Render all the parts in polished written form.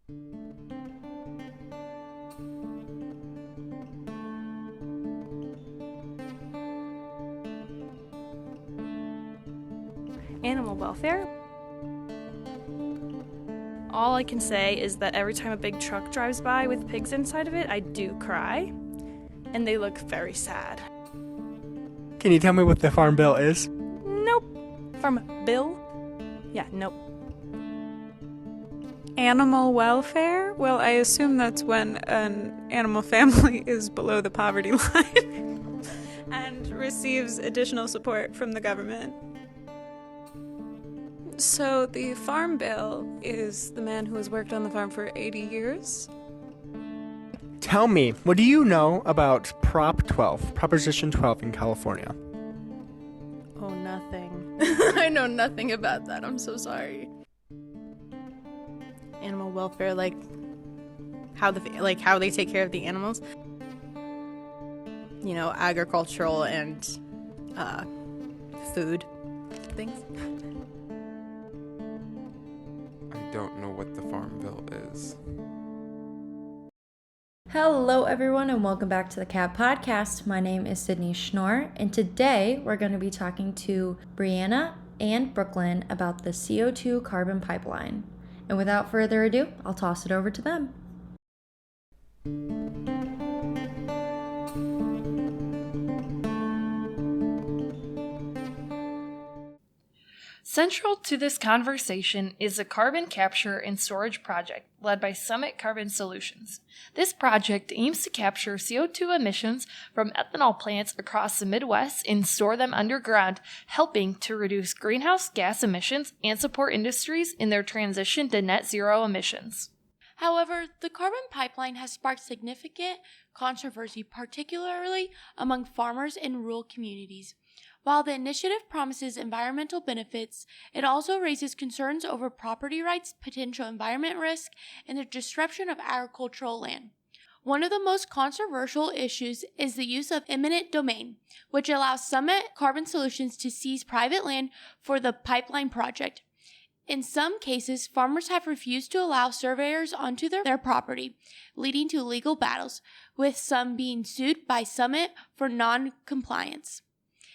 Animal welfare. All I can say is that every time a big truck drives by with pigs inside of it, I do cry, and they look very sad. Can you tell me what the Farm Bill is? Nope. Farm Bill? Yeah, nope. Animal welfare? Well, I assume that's when an animal family is below the poverty line and receives additional support from the government. So the Farm Bill is the man who has worked on the farm for 80 years. Tell me, what do you know about Proposition 12 in California? Oh, nothing. I know nothing about that. I'm so sorry. Animal welfare, like how they take care of the animals. You know, agricultural and food things. I don't know what the Farm Bill is. Hello everyone and welcome back to the CAB podcast. My name is Sydney Schnorr and today we're going to be talking to Breanna and Brooklyn about the CO2 carbon pipeline. And without further ado, I'll toss it over to them. Central to this conversation is a carbon capture and storage project led by Summit Carbon Solutions. This project aims to capture CO2 emissions from ethanol plants across the Midwest and store them underground, helping to reduce greenhouse gas emissions and support industries in their transition to net zero emissions. However, the carbon pipeline has sparked significant controversy, particularly among farmers in rural communities. While the initiative promises environmental benefits, it also raises concerns over property rights, potential environment risk, and the disruption of agricultural land. One of the most controversial issues is the use of eminent domain, which allows Summit Carbon Solutions to seize private land for the pipeline project. In some cases, farmers have refused to allow surveyors onto their property, leading to legal battles, with some being sued by Summit for non-compliance.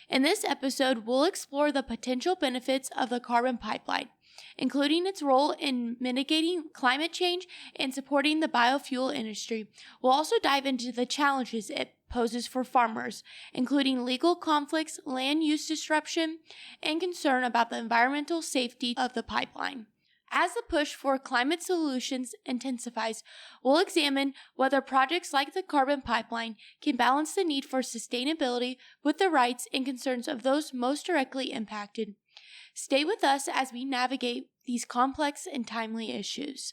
In this episode, we'll explore the potential benefits of the carbon pipeline, including its role in mitigating climate change and supporting the biofuel industry. We'll also dive into the challenges it poses for farmers, including legal conflicts, land use disruption, and concern about the environmental safety of the pipeline. As the push for climate solutions intensifies, we'll examine whether projects like the carbon pipeline can balance the need for sustainability with the rights and concerns of those most directly impacted. Stay with us as we navigate these complex and timely issues.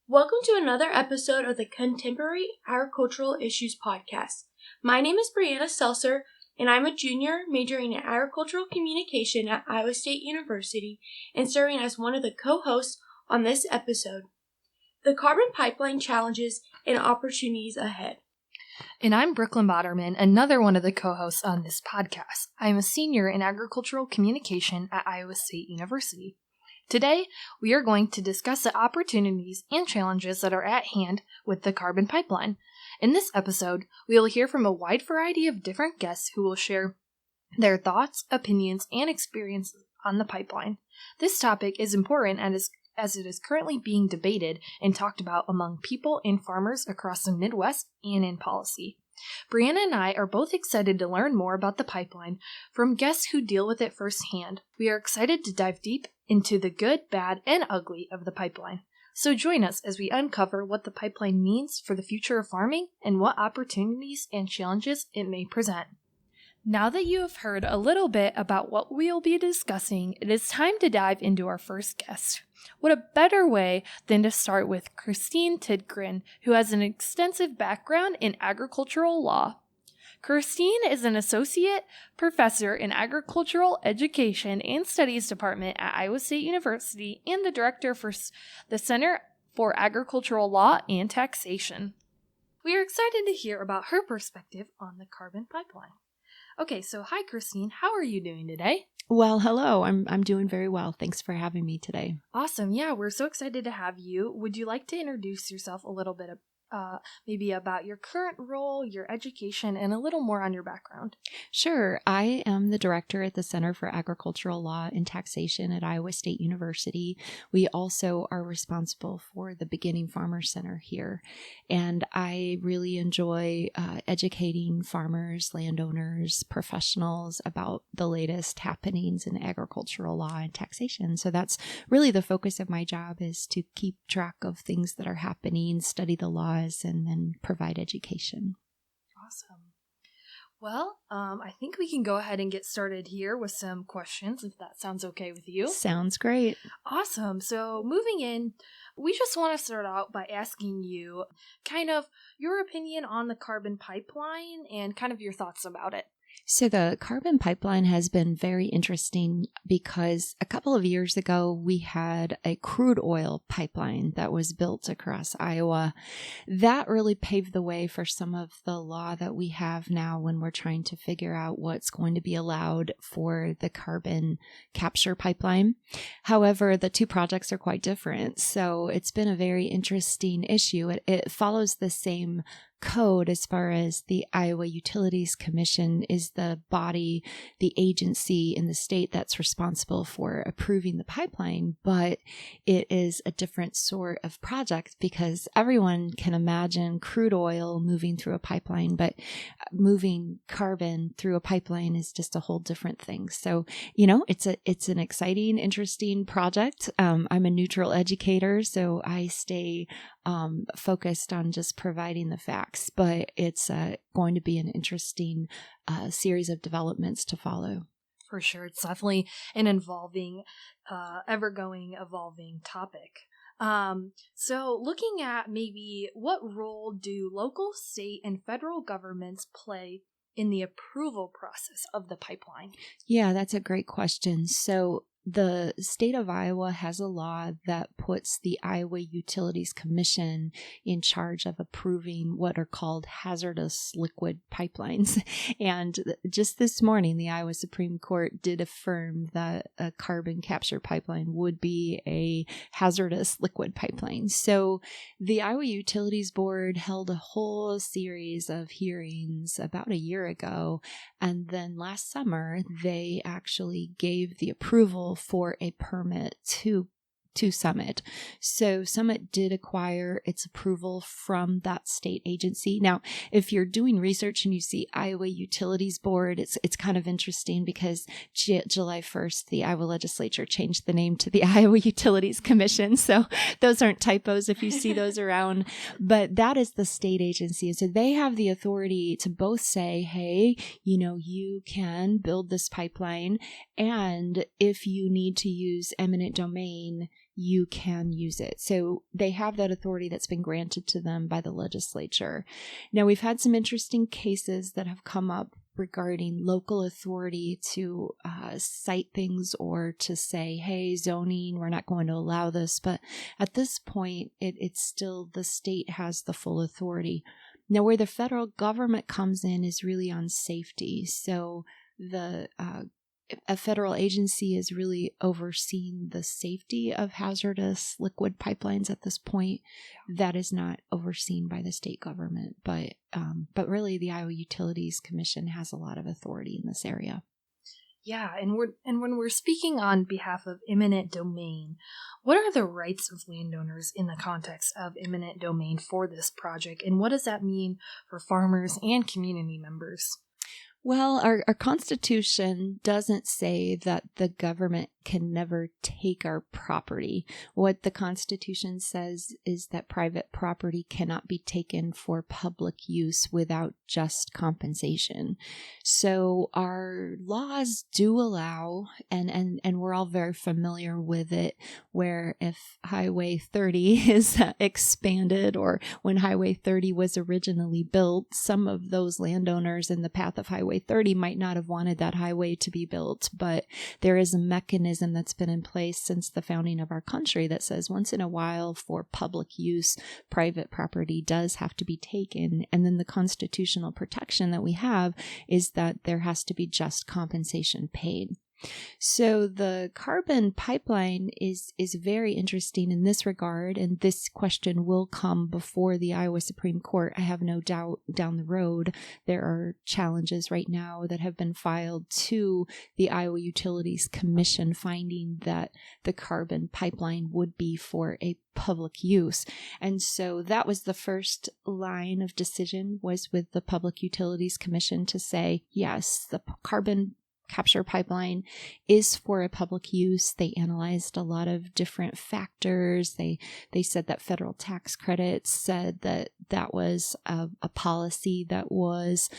Welcome to another episode of the Contemporary Agricultural Issues Podcast. My name is Breanna Seltzer, and I'm a junior majoring in agricultural communication at Iowa State University and serving as one of the co-hosts on this episode. The carbon pipeline challenges and opportunities ahead. And I'm Brooklyn Boderman, another one of the co-hosts on this podcast. I am a senior in agricultural communication at Iowa State University. Today, we are going to discuss the opportunities and challenges that are at hand with the carbon pipeline. In this episode, we will hear from a wide variety of different guests who will share their thoughts, opinions, and experiences on the pipeline. This topic is important as it is currently being debated and talked about among people and farmers across the Midwest and in policy. Breanna and I are both excited to learn more about the pipeline from guests who deal with it firsthand. We are excited to dive deep into the good, bad, and ugly of the pipeline. So join us as we uncover what the pipeline means for the future of farming and what opportunities and challenges it may present. Now that you have heard a little bit about what we will be discussing, it is time to dive into our first guest. What a better way than to start with Christine Tidgren, who has an extensive background in agricultural law. Christine is an associate professor in agricultural education and studies department at Iowa State University and the director for the Center for Agricultural Law and Taxation. We are excited to hear about her perspective on the carbon pipeline. Okay, so hi, Christine. How are you doing today? Well, hello. I'm doing very well. Thanks for having me today. Awesome. Yeah, we're so excited to have you. Would you like to introduce yourself a little bit, maybe about your current role, your education, and a little more on your background? Sure. I am the director at the Center for Agricultural Law and Taxation at Iowa State University. We also are responsible for the Beginning Farmers Center here. And I really enjoy educating farmers, landowners, professionals about the latest happenings in agricultural law and taxation. So that's really the focus of my job, is to keep track of things that are happening, study the laws, and then provide education. Awesome. Well, I think we can go ahead and get started here with some questions, if that sounds okay with you. Sounds great. Awesome. So moving in, we just want to start out by asking you kind of your opinion on the carbon pipeline and kind of your thoughts about it. So the carbon pipeline has been very interesting because a couple of years ago, we had a crude oil pipeline that was built across Iowa. That really paved the way for some of the law that we have now when we're trying to figure out what's going to be allowed for the carbon capture pipeline. However, the two projects are quite different. So it's been a very interesting issue. It follows the same code as far as the Iowa Utilities Commission is the body, the agency in the state that's responsible for approving the pipeline, but it is a different sort of project because everyone can imagine crude oil moving through a pipeline, but moving carbon through a pipeline is just a whole different thing. So, it's an exciting, interesting project. I'm a neutral educator, so I stay focused on just providing the facts, but it's going to be an interesting series of developments to follow. For sure. It's definitely an evolving topic. So looking at maybe what role do local, state, and federal governments play in the approval process of the pipeline? Yeah, that's a great question. So the state of Iowa has a law that puts the Iowa Utilities Commission in charge of approving what are called hazardous liquid pipelines. And just this morning, the Iowa Supreme Court did affirm that a carbon capture pipeline would be a hazardous liquid pipeline. So the Iowa Utilities Board held a whole series of hearings about a year ago. And then last summer, they actually gave the approval for a permit to Summit. So Summit did acquire its approval from that state agency. Now, if you're doing research and you see Iowa Utilities Board, it's kind of interesting because July 1st, the Iowa legislature changed the name to the Iowa Utilities Commission. So those aren't typos if you see those around, but that is the state agency. So they have the authority to both say, hey, you can build this pipeline, and if you need to use eminent domain, you can use it. So they have that authority that's been granted to them by the legislature. Now, we've had some interesting cases that have come up regarding local authority to cite things or to say, hey, zoning, we're not going to allow this. But at this point, it's still the state has the full authority. Now, where the federal government comes in is really on safety. So a federal agency is really overseeing the safety of hazardous liquid pipelines at this point. That is not overseen by the state government, but really the Iowa Utilities Commission has a lot of authority in this area. Yeah, and when we're speaking on behalf of eminent domain, what are the rights of landowners in the context of eminent domain for this project, and what does that mean for farmers and community members? Well, our Constitution doesn't say that the government can never take our property. What the Constitution says is that private property cannot be taken for public use without just compensation. So our laws do allow, and we're all very familiar with it, where if Highway 30 is expanded, or when Highway 30 was originally built, some of those landowners in the path of Highway 30 might not have wanted that highway to be built, but there is a mechanism mechanism that's been in place since the founding of our country that says once in a while for public use, private property does have to be taken. And then the constitutional protection that we have is that there has to be just compensation paid. So the carbon pipeline is very interesting in this regard, and this question will come before the Iowa Supreme Court. I have no doubt down the road there are challenges right now that have been filed to the Iowa Utilities Commission finding that the carbon pipeline would be for a public use. And so that was the first line of decision, was with the Public Utilities Commission to say, yes, the carbon capture pipeline is for a public use. They analyzed a lot of different factors. They said that federal tax credits said that that was a policy that was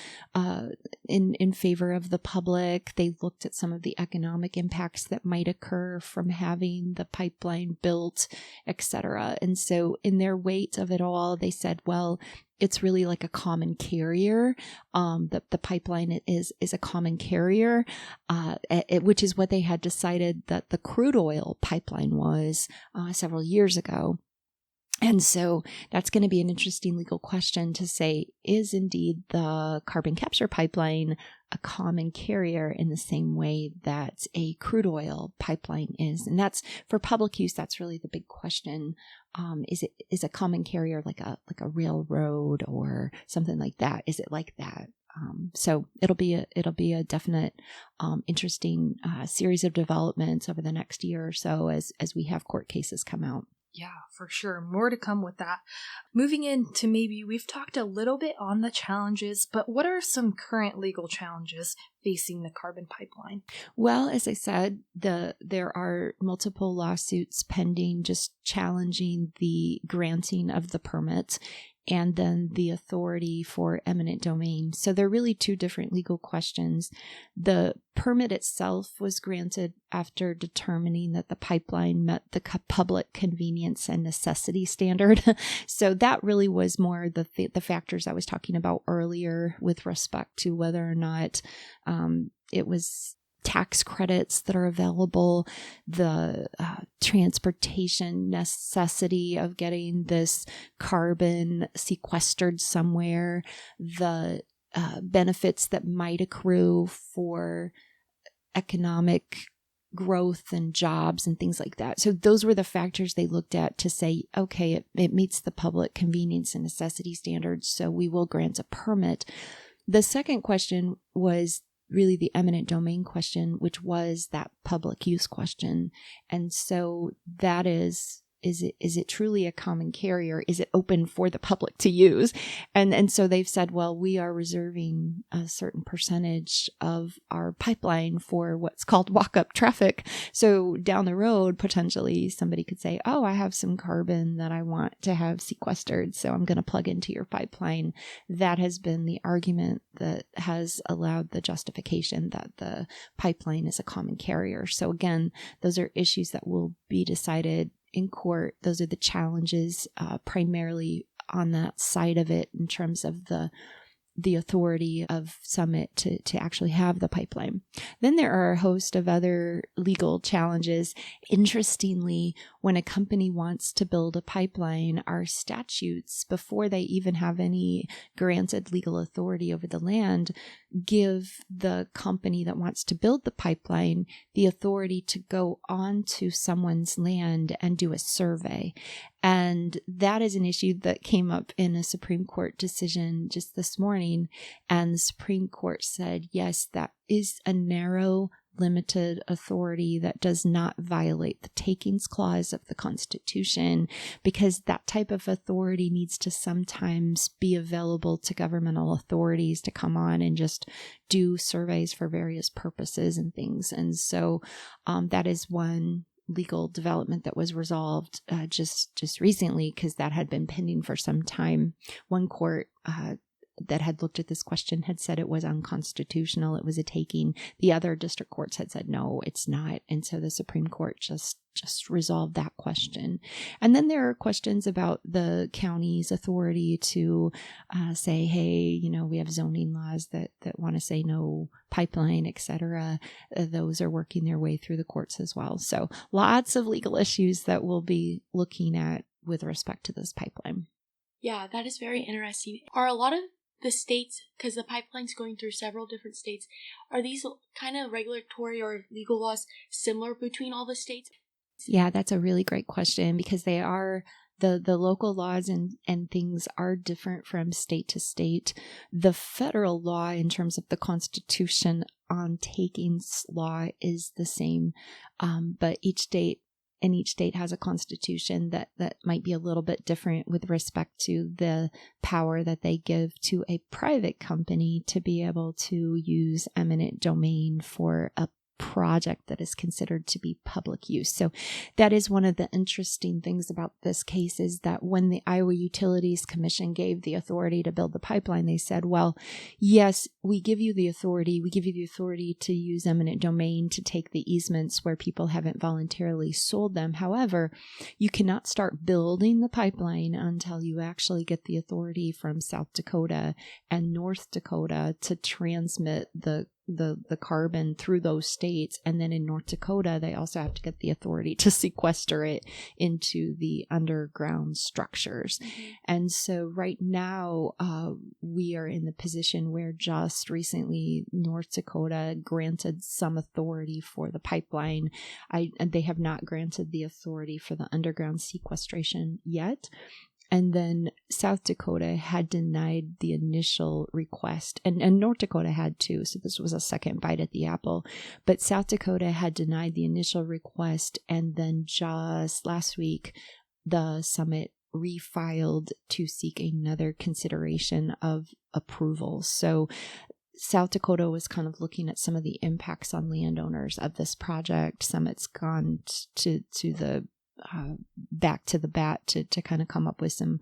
in favor of the public. They looked at some of the economic impacts that might occur from having the pipeline built, etc. And so in their weight of it all, they said, well, it's really like a common carrier. The pipeline is a common carrier, which is what they had decided that the crude oil pipeline was several years ago. And so that's going to be an interesting legal question to say, is indeed the carbon capture pipeline a common carrier in the same way that a crude oil pipeline is? And that's for public use. That's really the big question. Is a common carrier like a railroad or something like that? Is it like that? So it'll be a definite interesting series of developments over the next year or so as we have court cases come out. Yeah, for sure. More to come with that. Moving into maybe we've talked a little bit on the challenges, but what are some current legal challenges facing the carbon pipeline? Well, as I said, there are multiple lawsuits pending just challenging the granting of the permit and then the authority for eminent domain. So they're really two different legal questions. The permit itself was granted after determining that the pipeline met the public convenience and necessity standard. So that really was more the factors I was talking about earlier with respect to whether or not it was tax credits that are available, the transportation necessity of getting this carbon sequestered somewhere, the benefits that might accrue for economic growth and jobs and things like that. So those were the factors they looked at to say, okay, it meets the public convenience and necessity standards, so we will grant a permit. The second question was really the eminent domain question, which was that public use question. And so that is it truly a common carrier? Is it open for the public to use? And so they've said, well, we are reserving a certain percentage of our pipeline for what's called walk-up traffic. So down the road, potentially somebody could say, oh, I have some carbon that I want to have sequestered, so I'm going to plug into your pipeline. That has been the argument that has allowed the justification that the pipeline is a common carrier. So again, those are issues that will be decided in court. Those are the challenges primarily on that side of it in terms of the authority of Summit to actually have the pipeline. Then there are a host of other legal challenges. Interestingly, when a company wants to build a pipeline, our statutes, before they even have any granted legal authority over the land, give the company that wants to build the pipeline the authority to go onto someone's land and do a survey. And that is an issue that came up in a Supreme Court decision just this morning. And the Supreme Court said, yes, that is a narrow, limited authority that does not violate the takings clause of the Constitution, because that type of authority needs to sometimes be available to governmental authorities to come on and just do surveys for various purposes and things. And so that is one legal development that was resolved just recently, because that had been pending for some time. One court that had looked at this question had said it was unconstitutional. It was a taking. The other district courts had said, no, it's not. And so the Supreme Court just resolved that question. And then there are questions about the county's authority to say, hey, we have zoning laws that want to say no pipeline, etc. Those are working their way through the courts as well. So lots of legal issues that we'll be looking at with respect to this pipeline. Yeah, that is very interesting. Are a lot of the states, because the pipeline's going through several different states, are these kind of regulatory or legal laws similar between all the states? Yeah, that's a really great question, because they are the local laws and things are different from state to state. The federal law in terms of the Constitution on takings law is the same, but each state has a constitution that might be a little bit different with respect to the power that they give to a private company to be able to use eminent domain for a project that is considered to be public use. So that is one of the interesting things about this case, is that when the Iowa Utilities Commission gave the authority to build the pipeline, they said, well, yes, we give you the authority to use eminent domain to take the easements where people haven't voluntarily sold them. However, you cannot start building the pipeline until you actually get the authority from South Dakota and North Dakota to transmit the carbon through those states. And then in North Dakota, they also have to get the authority to sequester it into the underground structures. Mm-hmm. And so right now, we are in the position where just recently North Dakota granted some authority for the pipeline. They have not granted the authority for the underground sequestration yet. And then South Dakota had denied the initial request, and North Dakota had too, so this was a second bite at the apple. But South Dakota had denied the initial request, and then just last week, the summit refiled to seek another consideration of approval. So South Dakota was kind of looking at some of the impacts on landowners of this project. Summit's gone to the back to the bat to kind of come up with some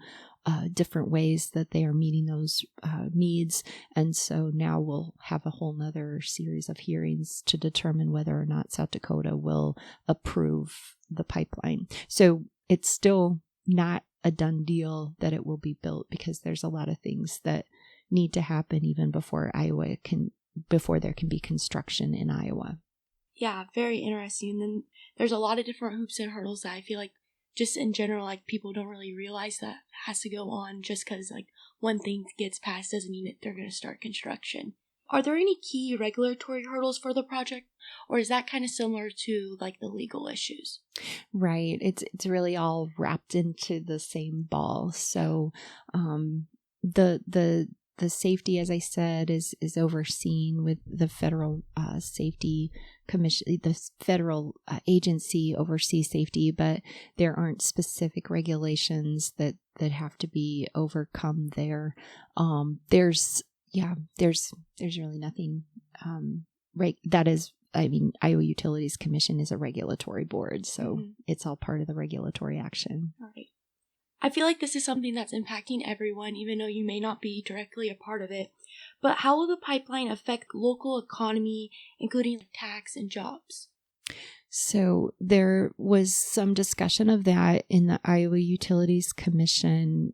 different ways that they are meeting those needs. And so now we'll have a whole nother series of hearings to determine whether or not South Dakota will approve the pipeline. So it's still not a done deal that it will be built, because there's a lot of things that need to happen even before there can be construction in Iowa. Yeah, very interesting. And then there's a lot of different hoops and hurdles that I feel like just in general, like people don't really realize that has to go on. Just because like one thing gets passed doesn't mean that they're going to start construction. Are there any key regulatory hurdles for the project, or is that kind of similar to like the legal issues? Right. It's really all wrapped into the same ball. So the safety, as I said, is overseen with the Federal Safety Commission. The federal agency oversees safety, but there aren't specific regulations that have to be overcome there. There's really nothing that is. I mean, Iowa Utilities Commission is a regulatory board, so it's all part of the regulatory action. All right. I feel like this is something that's impacting everyone, even though you may not be directly a part of it. But how will the pipeline affect local economy, including tax and jobs? So there was some discussion of that in the Iowa Utilities Commission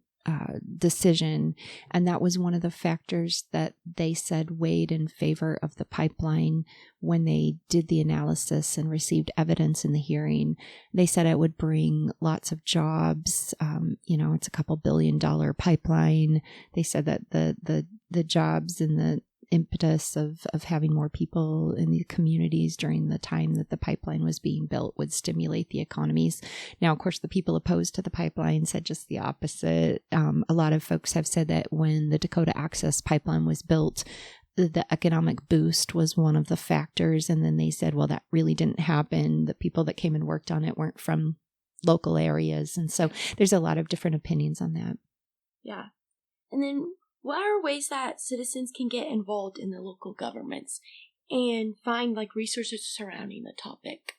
decision, and that was one of the factors that they said weighed in favor of the pipeline when they did the analysis and received evidence in the hearing. They said it would bring lots of jobs. It's a couple $1 billion pipeline. They said that the jobs and the impetus of having more people in the communities during the time that the pipeline was being built would stimulate the economies. Now, of course, the people opposed to the pipeline said just the opposite. A lot of folks have said that when the Dakota Access Pipeline was built, the economic boost was one of the factors. And then they said, well, that really didn't happen. The people that came and worked on it weren't from local areas. And so there's a lot of different opinions on that. Yeah. And then what are ways that citizens can get involved in the local governments and find like resources surrounding the topic?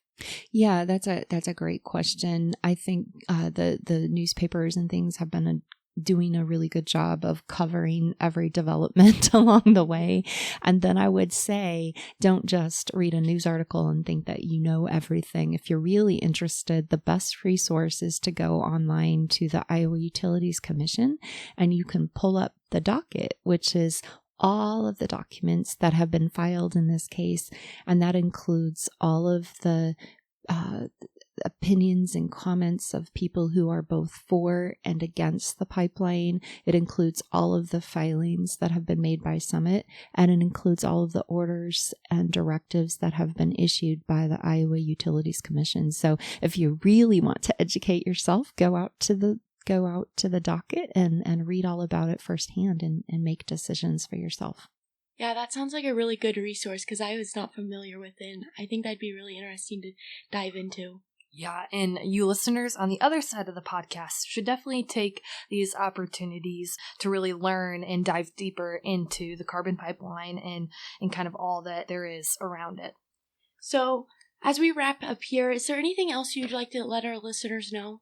Yeah, that's a great question. I think the newspapers and things have been doing a really good job of covering every development along the way. And then I would say, don't just read a news article and think that you know everything. If you're really interested, the best resource is to go online to the Iowa Utilities Commission, and you can pull up the docket, which is all of the documents that have been filed in this case. And that includes all of the opinions and comments of people who are both for and against the pipeline. It includes all of the filings that have been made by Summit, and it includes all of the orders and directives that have been issued by the Iowa Utilities Commission. So if you really want to educate yourself, go out to the docket and read all about it firsthand and make decisions for yourself. Yeah, that sounds like a really good resource because I was not familiar with it. And I think that'd be really interesting to dive into. Yeah, and you listeners on the other side of the podcast should definitely take these opportunities to really learn and dive deeper into the carbon pipeline and kind of all that there is around it. So, as we wrap up here, is there anything else you'd like to let our listeners know?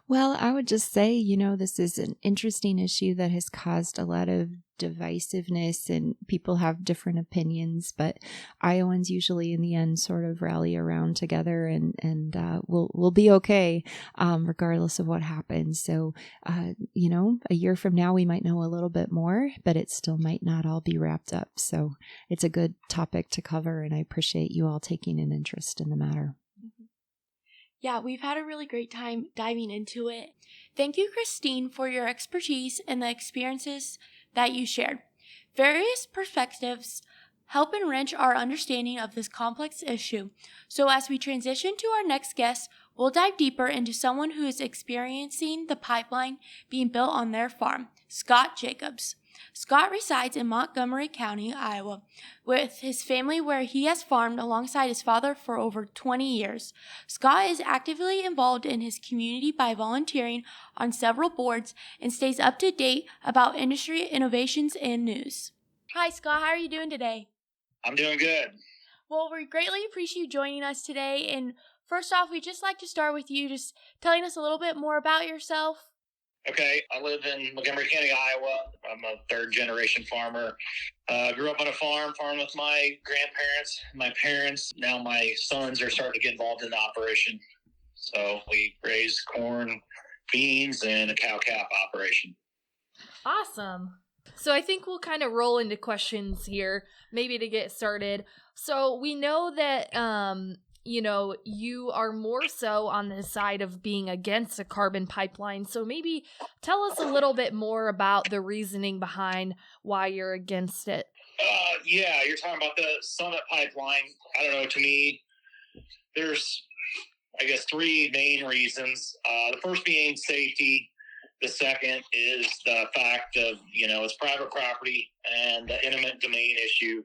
Well, I would just say, this is an interesting issue that has caused a lot of divisiveness, and people have different opinions, but Iowans usually in the end sort of rally around together and we'll be okay, regardless of what happens. So, a year from now, we might know a little bit more, but it still might not all be wrapped up. So it's a good topic to cover, and I appreciate you all taking an interest in the matter. Yeah, we've had a really great time diving into it. Thank you, Christine, for your expertise and the experiences that you shared. Various perspectives help enrich our understanding of this complex issue. So as we transition to our next guest, we'll dive deeper into someone who is experiencing the pipeline being built on their farm, Scott Jacobs. Scott resides in Montgomery County, Iowa, with his family where he has farmed alongside his father for over 20 years. Scott is actively involved in his community by volunteering on several boards and stays up to date about industry innovations and news. Hi, Scott. How are you doing today? I'm doing good. Well, we greatly appreciate you joining us today. And first off, we'd just like to start with you just telling us a little bit more about yourself. Okay, I live in Montgomery County, Iowa. I'm a third-generation farmer. Grew up on a farmed with my grandparents, my parents. Now my sons are starting to get involved in the operation. So we raise corn, beans, and a cow-calf operation. Awesome. So I think we'll kind of roll into questions here, maybe to get started. So we know that you are more so on the side of being against a carbon pipeline. So maybe tell us a little bit more about the reasoning behind why you're against it. Yeah, you're talking about the Summit pipeline. I don't know, to me, there's, I guess, three main reasons. The first being safety. The second is the fact of, it's private property and the eminent domain issue.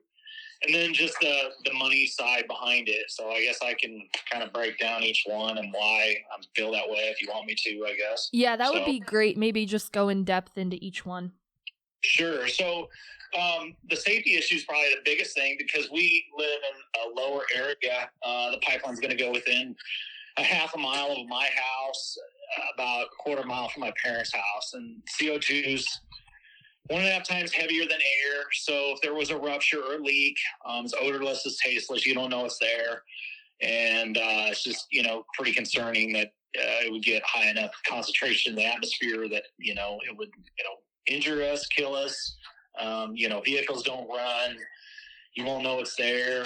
And then just the money side behind it. So I guess I can kind of break down each one and why I feel that way if you want me to, I guess. Yeah, that would be great. Maybe just go in depth into each one. Sure. So the safety issue is probably the biggest thing because we live in a lower area. The pipeline's going to go within a half a mile of my house, about a quarter mile from my parents' house. And CO2's 1.5 times heavier than air. So if there was a rupture or a leak, it's odorless, it's tasteless. You don't know it's there. And it's just, pretty concerning that it would get high enough concentration in the atmosphere that, it would, injure us, kill us. Vehicles don't run. You won't know it's there.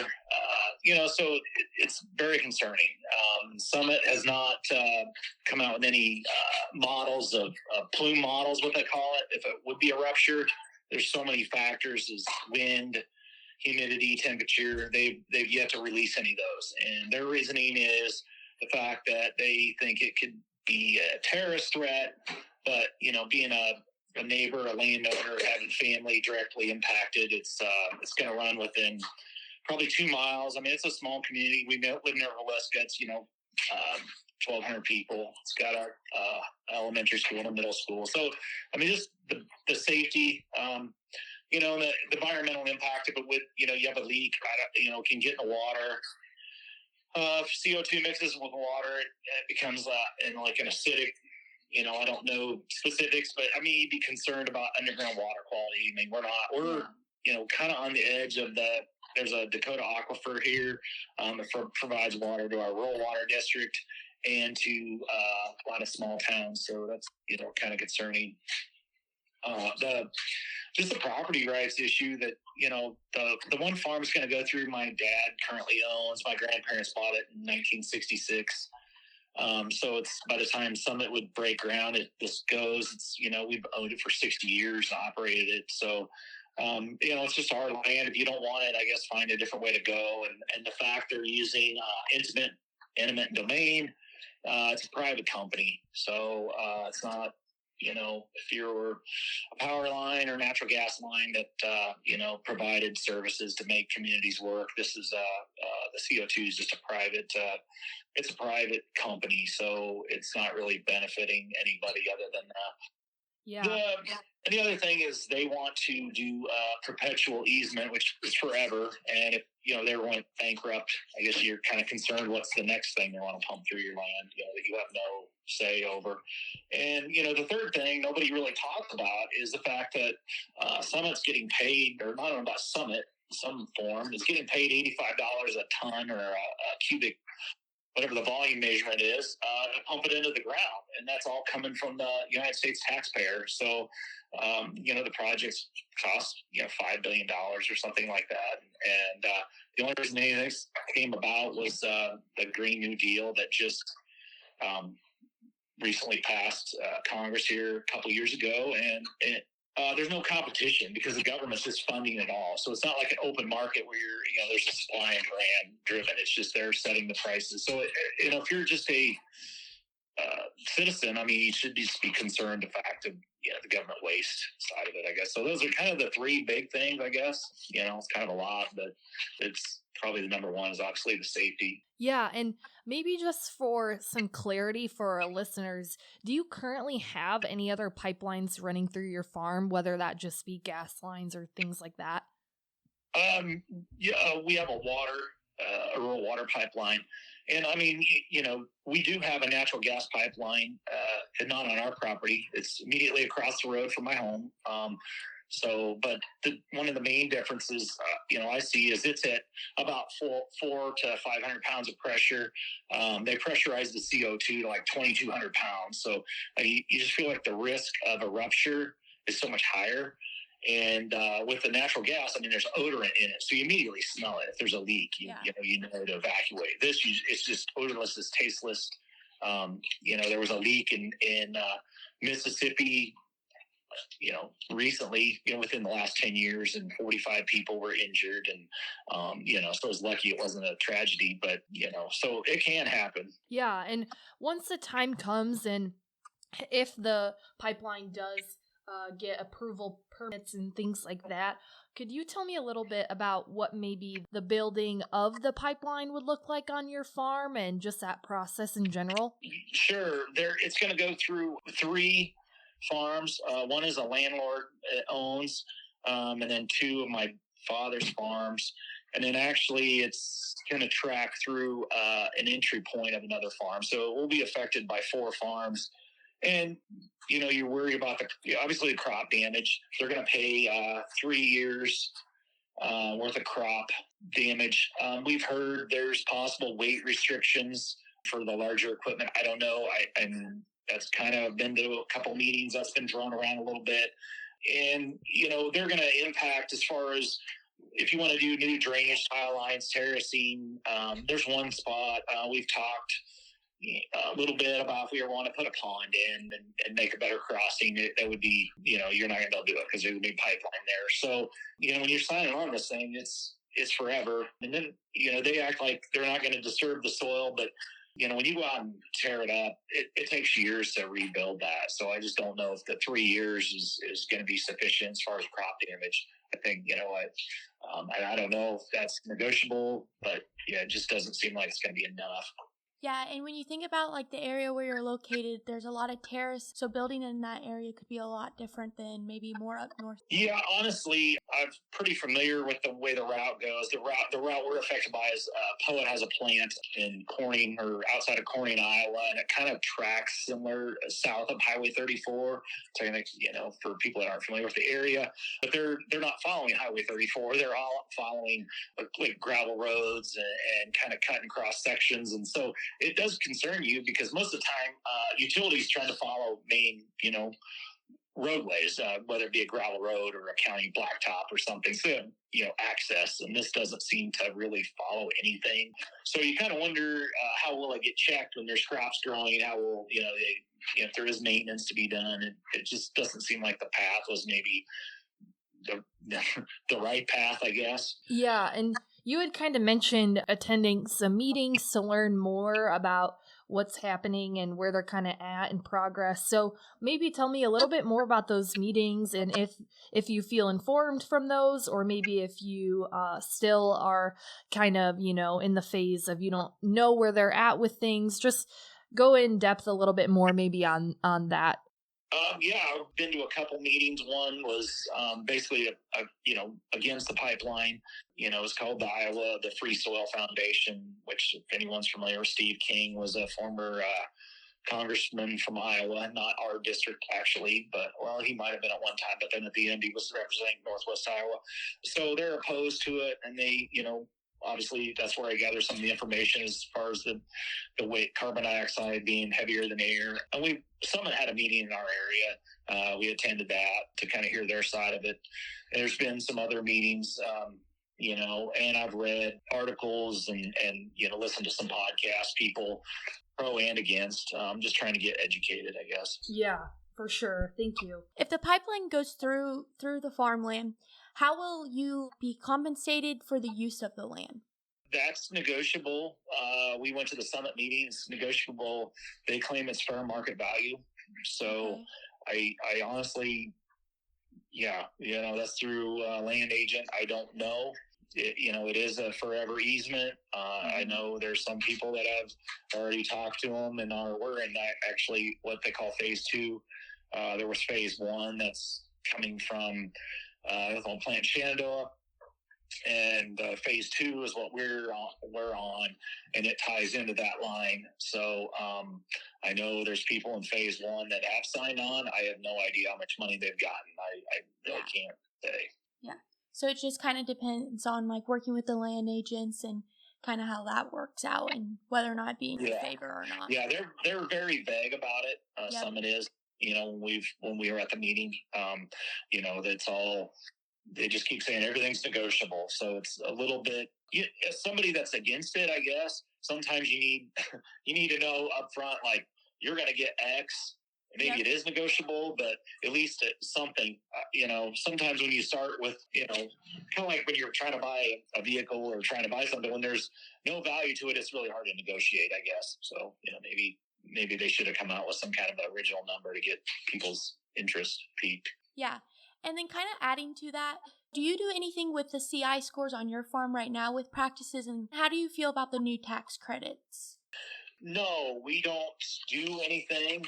So it's very concerning. Summit has not come out with any models of plume models, what they call it. If it would be a rupture, there's so many factors as wind, humidity, temperature. They've yet to release any of those. And their reasoning is the fact that they think it could be a terrorist threat, but, being a neighbor, a landowner, having family directly impacted, it's going to run within probably 2 miles. I mean, it's a small community. We live near Waleska. It's 1,200 people. It's got our elementary school and a middle school. So, I mean, just the safety, and the environmental impact of it with, you have a leak, can get in the water. If CO2 mixes with water, it becomes an acidic I don't know specifics, but I mean, you'd be concerned about underground water quality. I mean, we're kind of on the edge of there's a Dakota aquifer here that provides water to our rural water district and to a lot of small towns. So that's, kind of concerning. Just the property rights issue that, the one farm is going to go through my dad currently owns. My grandparents bought it in 1966. So it's by the time Summit would break ground, this goes. It's, we've owned it for 60 years and operated it. So, it's just our land. If you don't want it, I guess find a different way to go. And the fact they're using eminent domain, it's a private company. So it's not, if you're a power line or natural gas line that, provided services to make communities work. This is the CO2 is just it's a private company. So it's not really benefiting anybody other than the other thing is they want to do perpetual easement, which is forever. And if, they went bankrupt, I guess you're kind of concerned what's the next thing they want to pump through your land, that you have no say over. And, the third thing nobody really talks about is the fact that Summit's getting paid, or not about Summit, some form, is getting paid $85 a ton or a cubic, whatever the volume measurement is, to pump it into the ground. And that's all coming from the United States taxpayer. So, the projects cost, $5 billion or something like that. And the only reason anything came about was the Green New Deal that just recently passed Congress here a couple years ago. And there's no competition because the government's just funding it all. So it's not like an open market where there's a supply and demand driven. It's just they're setting the prices. So, if you're just a citizen, I mean, you should just be concerned the fact of, the government waste side of it, I guess. So those are kind of the three big things, I guess. It's kind of a lot, but it's probably the number one is obviously the safety. Yeah, and maybe just for some clarity for our listeners, do you currently have any other pipelines running through your farm, whether that just be gas lines or things like that? We have a rural water pipeline. And I mean, we do have a natural gas pipeline, and not on our property. It's immediately across the road from my home. But one of the main differences, I see is it's at about 400 to 500 pounds of pressure. They pressurize the CO2 to like 2,200 pounds. So you just feel like the risk of a rupture is so much higher. And with the natural gas, I mean, there's odorant in it, so you immediately smell it. If there's a leak, you know to evacuate. It's just odorless, it's tasteless. There was a leak in Mississippi, recently, within the last 10 years, and 45 people were injured, and so I was lucky it wasn't a tragedy, but so it can happen. Yeah, and once the time comes, and if the pipeline does get approval permits and things like that, could you tell me a little bit about what maybe the building of the pipeline would look like on your farm and just that process in general? Sure. It's going to go through 3 farms. One is a landlord owns, and then 2 of my father's farms. And then actually it's going to track through an entry point of another farm. So it will be affected by 4 farms. And, you're worried about obviously the crop damage. They're going to pay 3 years worth of crop damage. We've heard there's possible weight restrictions for the larger equipment. I don't know. I'm that's kind of been to a couple meetings. That's been thrown around a little bit. And, they're going to impact as far as if you want to do new drainage tile lines, terracing. There's one spot we've talked a little bit about if we ever want to put a pond in and make a better crossing. That would be, you're not going to be able to do it because there's a big pipeline there. So, when you're signing on this thing, it's forever. And then, they act like they're not going to disturb the soil, but when you go out and tear it up, it takes years to rebuild that. So I just don't know if the 3 years is going to be sufficient as far as crop damage. I think, I don't know if that's negotiable, but it just doesn't seem like it's going to be enough. Yeah, and when you think about like the area where you're located, there's a lot of terrace, so building in that area could be a lot different than maybe more up north. Yeah, honestly, I'm pretty familiar with the way the route goes. The route we're affected by is Poet has a plant in Corning or outside of Corning, Iowa, and it kind of tracks similar south of Highway 34. So, for people that aren't familiar with the area, but they're not following Highway 34. They're all following like gravel roads and kind of cut and cross sections, and so it does concern you because most of the time, utilities trying to follow main, roadways, whether it be a gravel road or a county blacktop or something, so access, and this doesn't seem to really follow anything. So you kind of wonder how will it get checked when there's crops growing? How will if there is maintenance to be done? It just doesn't seem like the path was maybe the right path, I guess. Yeah, and you had kind of mentioned attending some meetings to learn more about what's happening and where they're kind of at in progress. So maybe tell me a little bit more about those meetings and if you feel informed from those, or maybe if you still are kind of, in the phase of you don't know where they're at with things. Just go in depth a little bit more maybe on that. Yeah, I've been to a couple meetings. One was basically, against the pipeline. It's called the Free Soil Foundation, which, if anyone's familiar with Steve King, was a former congressman from Iowa, not our district actually, but he might have been at one time, but then at the end he was representing Northwest Iowa. So they're opposed to it, and they, obviously that's where I gather some of the information as far as the weight, carbon dioxide being heavier than air. And Summit had a meeting in our area. We attended that to kind of hear their side of it. And there's been some other meetings, and I've read articles and listened to some podcasts, people pro and against. I'm just trying to get educated, I guess. Yeah, for sure. Thank you. If the pipeline goes through the farmland, how will you be compensated for the use of the land? That's negotiable. We went to the Summit meeting. It's negotiable. They claim it's fair market value. So I honestly, that's through a land agent. I don't know. It is a forever easement. I know there's some people that have already talked to them and we're in that actually what they call phase 2. There was phase 1 that's coming from ethanol plant Shenandoah, and phase 2 is what we're on, and it ties into that line. So I know there's people in phase 1 that have signed on. I have no idea how much money they've gotten. I really can't say. Yeah. So it just kind of depends on like working with the land agents and kind of how that works out and whether or not being in favor or not. Yeah, they're very vague about it. Summit is. When we were at the meeting, that's all. They just keep saying everything's negotiable. So it's a little bit. As somebody that's against it, I guess sometimes you need to know up front, like you're going to get X. Maybe it is negotiable, but at least it's something. Sometimes when you start with, kind of like when you're trying to buy a vehicle or trying to buy something, when there's no value to it, it's really hard to negotiate, I guess. So maybe they should have come out with some kind of original number to get people's interest peaked. Yeah. And then kind of adding to that, do you do anything with the CI scores on your farm right now with practices, and how do you feel about the new tax credits? No, we don't do anything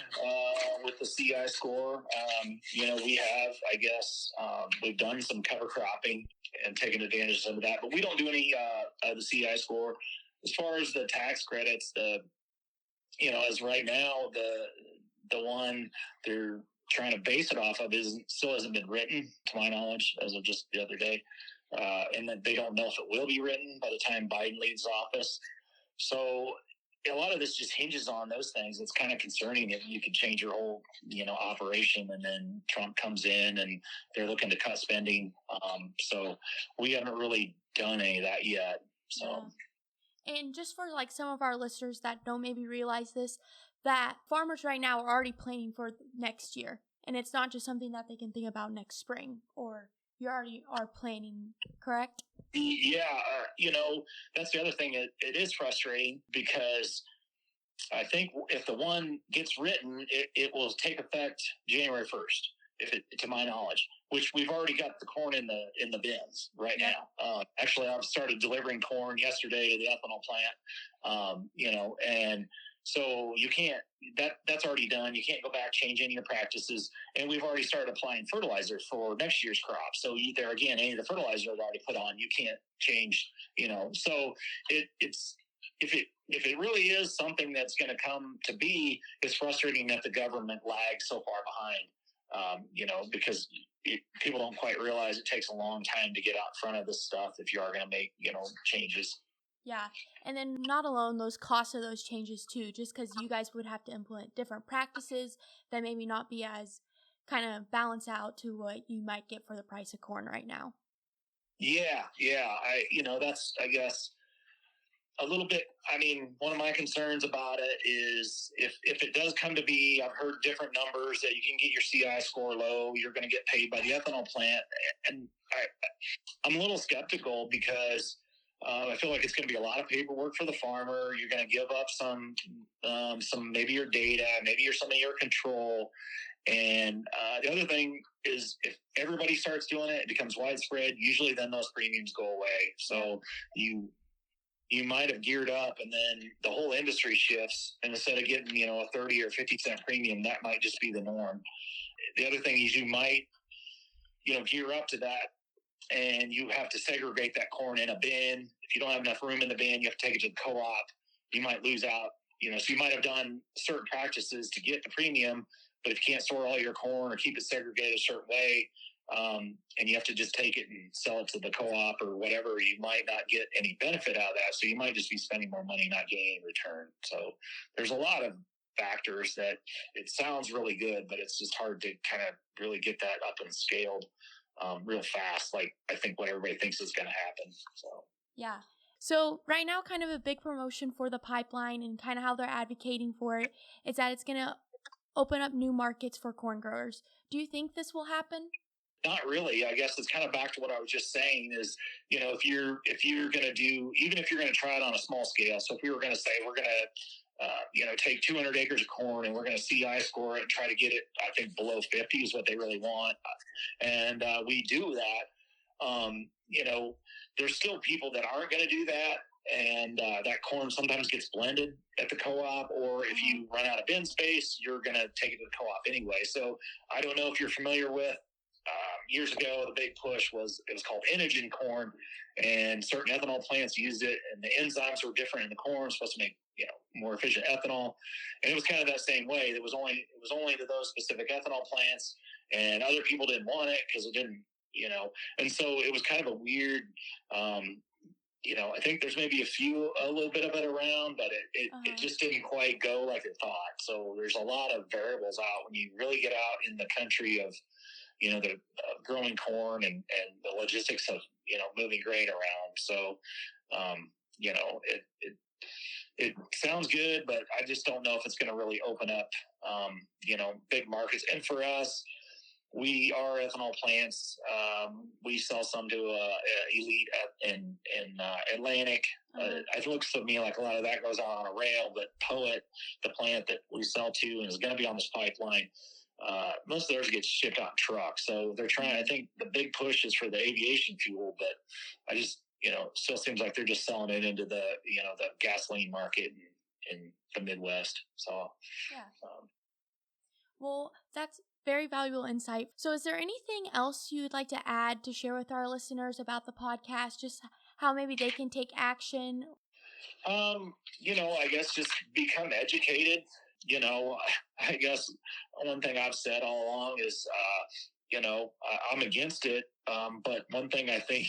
with the CI score. We have, I guess, we've done some cover cropping and taken advantage of that, but we don't do any of the CI score. As far as the tax credits, as right now, the one they're trying to base it off of still hasn't been written, to my knowledge, as of just the other day. And that they don't know if it will be written by the time Biden leaves office. So a lot of this just hinges on those things. It's kind of concerning if you could change your whole, operation, and then Trump comes in and they're looking to cut spending. So we haven't really done any of that yet. So. Yeah. And just for like some of our listeners that don't maybe realize this, that farmers right now are already planning for next year. And it's not just something that they can think about next spring, or you already are planning, correct? Yeah, that's the other thing. It is frustrating because I think if the one gets written, it will take effect January 1st. to my knowledge, which we've already got the corn in the bins right now. Actually, I've started delivering corn yesterday to the ethanol plant, and so you can't, that's already done. You can't go back, change any of your practices. And we've already started applying fertilizer for next year's crop. So there again, any of the fertilizer I've already put on, you can't change, so it's, if it really is something that's going to come to be, it's frustrating that the government lags so far behind, because people don't quite realize it takes a long time to get out in front of this stuff if you are going to make, changes. Yeah, and then not alone those costs of those changes too, just because you guys would have to implement different practices that maybe not be as kind of balance out to what you might get for the price of corn right now. Yeah. That's, I guess, a little bit. I mean, one of my concerns about it is if it does come to be, I've heard different numbers that you can get your CI score low, you're going to get paid by the ethanol plant. And I'm a little skeptical because I feel like it's going to be a lot of paperwork for the farmer. You're going to give up some maybe your data, maybe some of your control. And the other thing is if everybody starts doing it, it becomes widespread. Usually then those premiums go away. So you might have geared up and then the whole industry shifts. And instead of getting, a 30 or 50 cent premium, that might just be the norm. The other thing is you might, gear up to that. And you have to segregate that corn in a bin. If you don't have enough room in the bin, you have to take it to the co-op. You might lose out, so you might have done certain practices to get the premium, but if you can't store all your corn or keep it segregated a certain way, and you have to just take it and sell it to the co-op or whatever, you might not get any benefit out of that. So you might just be spending more money, not getting any return. So there's a lot of factors that it sounds really good, but it's just hard to kind of really get that up and scaled real fast, like I think what everybody thinks is going to happen. So yeah. So right now, kind of a big promotion for the pipeline and kind of how they're advocating for it is that it's going to open up new markets for corn growers. Do you think this will happen? Not really. I guess it's kind of back to what I was just saying is, if you're going to do, even if you're going to try it on a small scale. So if we were going to say we're going to take 200 acres of corn and we're going to CI score it and try to get it, I think below 50 is what they really want. And we do that. There's still people that aren't going to do that. And that corn sometimes gets blended at the co-op, or if you run out of bin space, you're going to take it to the co-op anyway. So I don't know if you're familiar with, years ago, the big push was called Inogen corn, and certain ethanol plants used it, and the enzymes were different in the corn, supposed to make more efficient ethanol, and it was kind of that same way. It was only to those specific ethanol plants, and other people didn't want it because it didn't, and so it was kind of a weird. I think there's maybe a little bit of it around, but it just didn't quite go like it thought. So there's a lot of variables out when you really get out in the country of the growing corn and the logistics of, moving grain around. So, it sounds good, but I just don't know if it's going to really open up, big markets. And for us, we are ethanol plants. We sell some to Elite in Atlantic. It looks to me like a lot of that goes on a rail, but Poet, the plant that we sell to and is going to be on this pipeline, most of theirs get shipped on trucks. So they're trying, I think the big push is for the aviation fuel, but I just, still seems like they're just selling it into the, the gasoline market in the Midwest. So, yeah. Well, that's very valuable insight. So is there anything else you'd like to add to share with our listeners about the podcast? Just how maybe they can take action? I guess just become educated. I guess one thing I've said all along is, I'm against it. But one thing I think,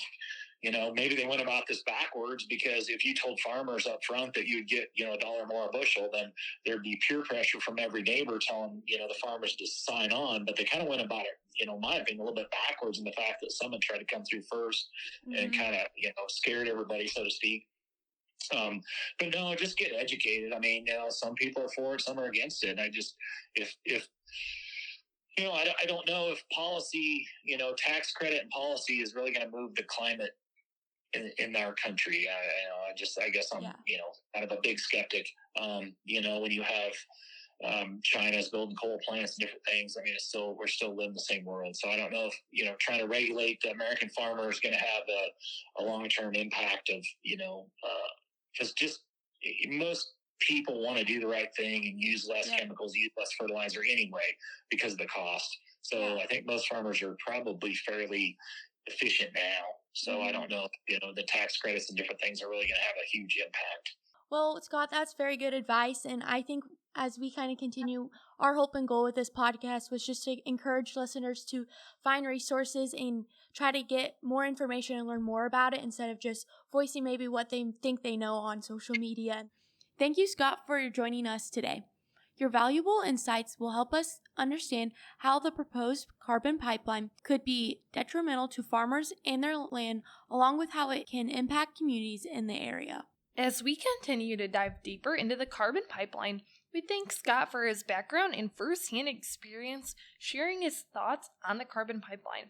maybe they went about this backwards, because if you told farmers up front that you'd get, $1 more a bushel, then there'd be peer pressure from every neighbor telling, the farmers to sign on. But they kind of went about it, in my opinion, a little bit backwards in the fact that someone tried to come through first and kind of, scared everybody, so to speak. But no, just get educated. I mean, some people are for it, some are against it. And I just, if I don't know if policy, tax credit and policy is really going to move the climate in our country. I guess I'm, kind of a big skeptic. When you have China's building coal plants and different things. I mean, we're still living the same world. So I don't know if, trying to regulate the American farmer is going to have a long-term impact of, because just most people want to do the right thing and use less chemicals, use less fertilizer anyway because of the cost. So I think most farmers are probably fairly efficient now. So I don't know if, the tax credits and different things are really going to have a huge impact. Well, Scott, that's very good advice. And I think as we kind of continue, our hope and goal with this podcast was just to encourage listeners to find resources and try to get more information and learn more about it instead of just voicing maybe what they think they know on social media. Thank you, Scott, for joining us today. Your valuable insights will help us understand how the proposed carbon pipeline could be detrimental to farmers and their land, along with how it can impact communities in the area. As we continue to dive deeper into the carbon pipeline, we thank Scott for his background and first-hand experience sharing his thoughts on the carbon pipeline.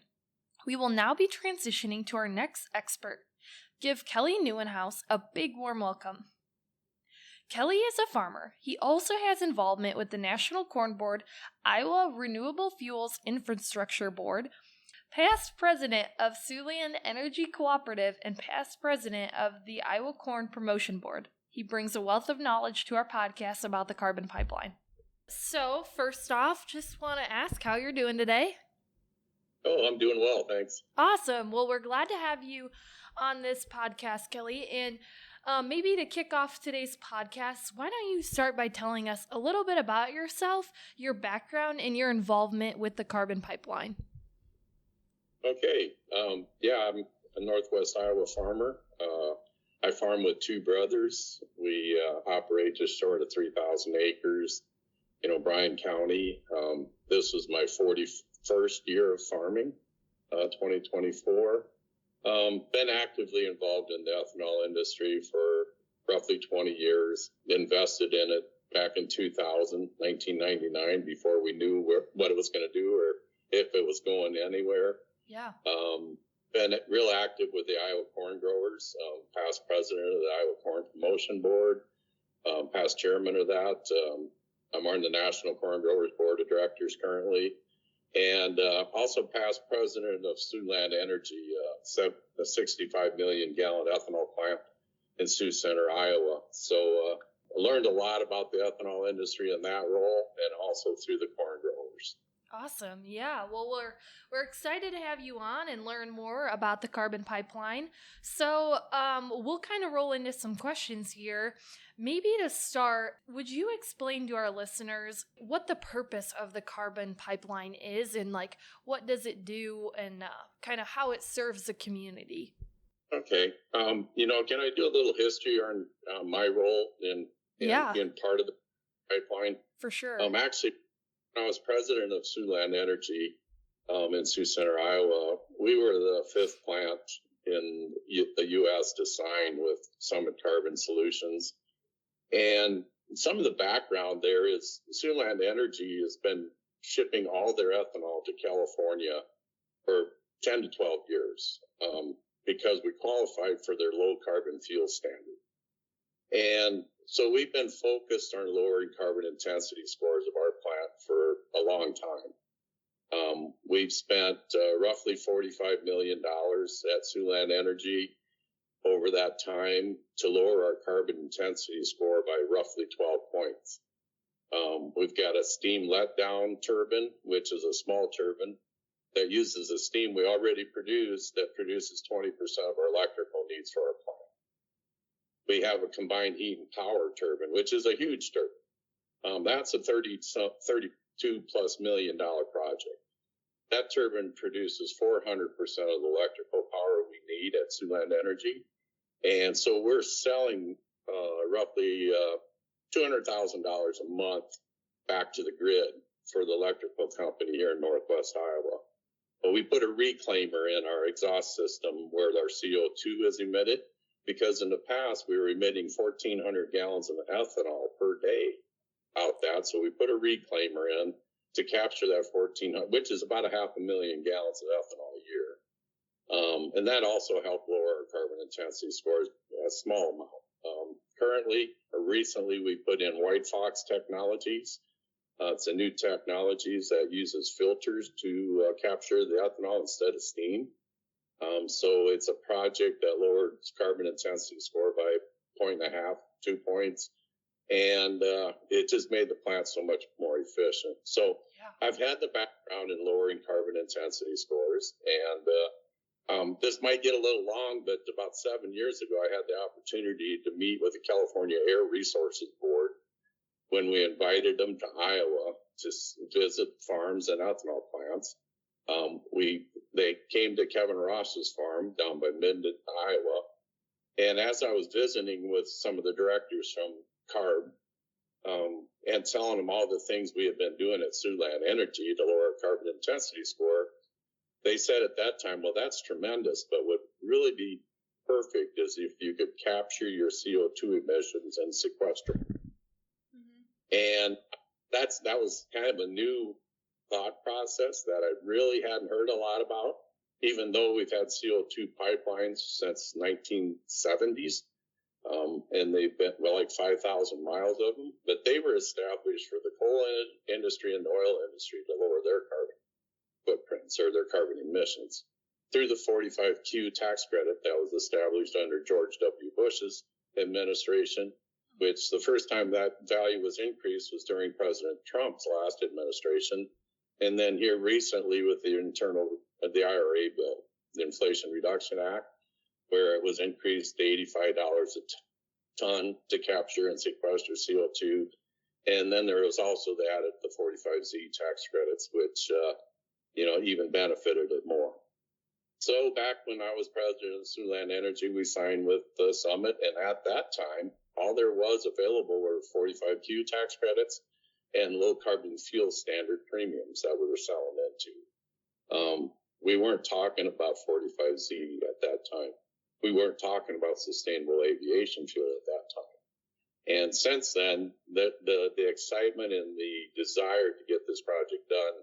We will now be transitioning to our next expert. Give Kelly Newenhouse a big warm welcome. Kelly is a farmer. He also has involvement with the National Corn Board, Iowa Renewable Fuels Infrastructure Board, past president of Siouxland Energy Cooperative, and past president of the Iowa Corn Promotion Board. He brings a wealth of knowledge to our podcast about the carbon pipeline. So, first off, just want to ask how you're doing today. Oh, I'm doing well, thanks. Awesome. Well, we're glad to have you on this podcast, Kelly. And maybe to kick off today's podcast, why don't you start by telling us a little bit about yourself, your background, and your involvement with the carbon pipeline? Okay. I'm a Northwest Iowa farmer. I farm with two brothers. We operate just short of 3,000 acres in O'Brien County. This was my 41st year of farming, 2024. Been actively involved in the ethanol industry for roughly 20 years. Invested in it back in 1999, before we knew what it was going to do or if it was going anywhere. Yeah. Been real active with the Iowa corn growers, past president of the Iowa Corn Promotion Board, past chairman of that. I'm on the National Corn Growers Board of Directors currently, and also past president of Siouxland Energy, a 65 million gallon ethanol plant in Sioux Center, Iowa. So I learned a lot about the ethanol industry in that role, and also through the corn growers. Awesome. Yeah. Well, we're excited to have you on and learn more about the carbon pipeline. So we'll kind of roll into some questions here. Maybe to start, would you explain to our listeners what the purpose of the carbon pipeline is and what does it do and kind of how it serves the community? Okay. Can I do a little history on my role in part of the pipeline? For sure. Actually, when I was president of Siouxland Energy in Sioux Center, Iowa, we were the fifth plant in the U.S. to sign with Summit Carbon Solutions. And some of the background there is Siouxland Energy has been shipping all their ethanol to California for 10 to 12 years because we qualified for their low carbon fuel standard. And so we've been focused on lowering carbon intensity scores of our plant for a long time. We've spent roughly $45 million at Siouxland Energy over that time to lower our carbon intensity score by roughly 12 points. We've got a steam letdown turbine, which is a small turbine that uses the steam we already produce that produces 20% of our electrical needs for our plant. We have a combined heat and power turbine, which is a huge turbine. That's a $32+ million project. That turbine produces 400% of the electrical power we need at Siouxland Energy. And so we're selling roughly $200,000 a month back to the grid for the electrical company here in Northwest Iowa. But we put a reclaimer in our exhaust system where our CO2 is emitted, because in the past we were emitting 1,400 gallons of ethanol per day out that. So we put a reclaimer in to capture that 1,400, which is about 500,000 gallons of ethanol a year. And that also helped lower our carbon intensity scores a small amount. Recently we put in White Fox Technologies, It's a new technologies that uses filters to capture the ethanol instead of steam. So it's a project that lowered carbon intensity score by 1.5, 2 points. And it just made the plant so much more efficient. So I've had the background in lowering carbon intensity scores. And this might get a little long, but about 7 years ago, I had the opportunity to meet with the California Air Resources Board when we invited them to Iowa to visit farms and ethanol plants. They came to Kevin Ross's farm down by Minden, Iowa. And as I was visiting with some of the directors from CARB and telling them all the things we had been doing at Siouxland Energy to lower our carbon intensity score, they said at that time, well, that's tremendous, but would really be perfect is if you could capture your CO2 emissions and sequester them. And that was kind of a new thought process that I really hadn't heard a lot about, even though we've had CO2 pipelines since 1970s. And they've been, like 5,000 miles of them, but they were established for the coal industry and the oil industry to lower their carbon footprints or their carbon emissions through the 45Q tax credit that was established under George W. Bush's administration, which the first time that value was increased was during President Trump's last administration. And then here recently with the IRA bill, the Inflation Reduction Act, where it was increased to $85 a ton to capture and sequester CO2. And then there was also the added the 45Z tax credits, which, even benefited it more. So back when I was president of Siouxland Energy, we signed with the Summit. And at that time, all there was available were 45Q tax credits and low carbon fuel standard premiums that we were selling into. We weren't talking about 45Z at that time. We weren't talking about sustainable aviation fuel at that time. And since then, the excitement and the desire to get this project done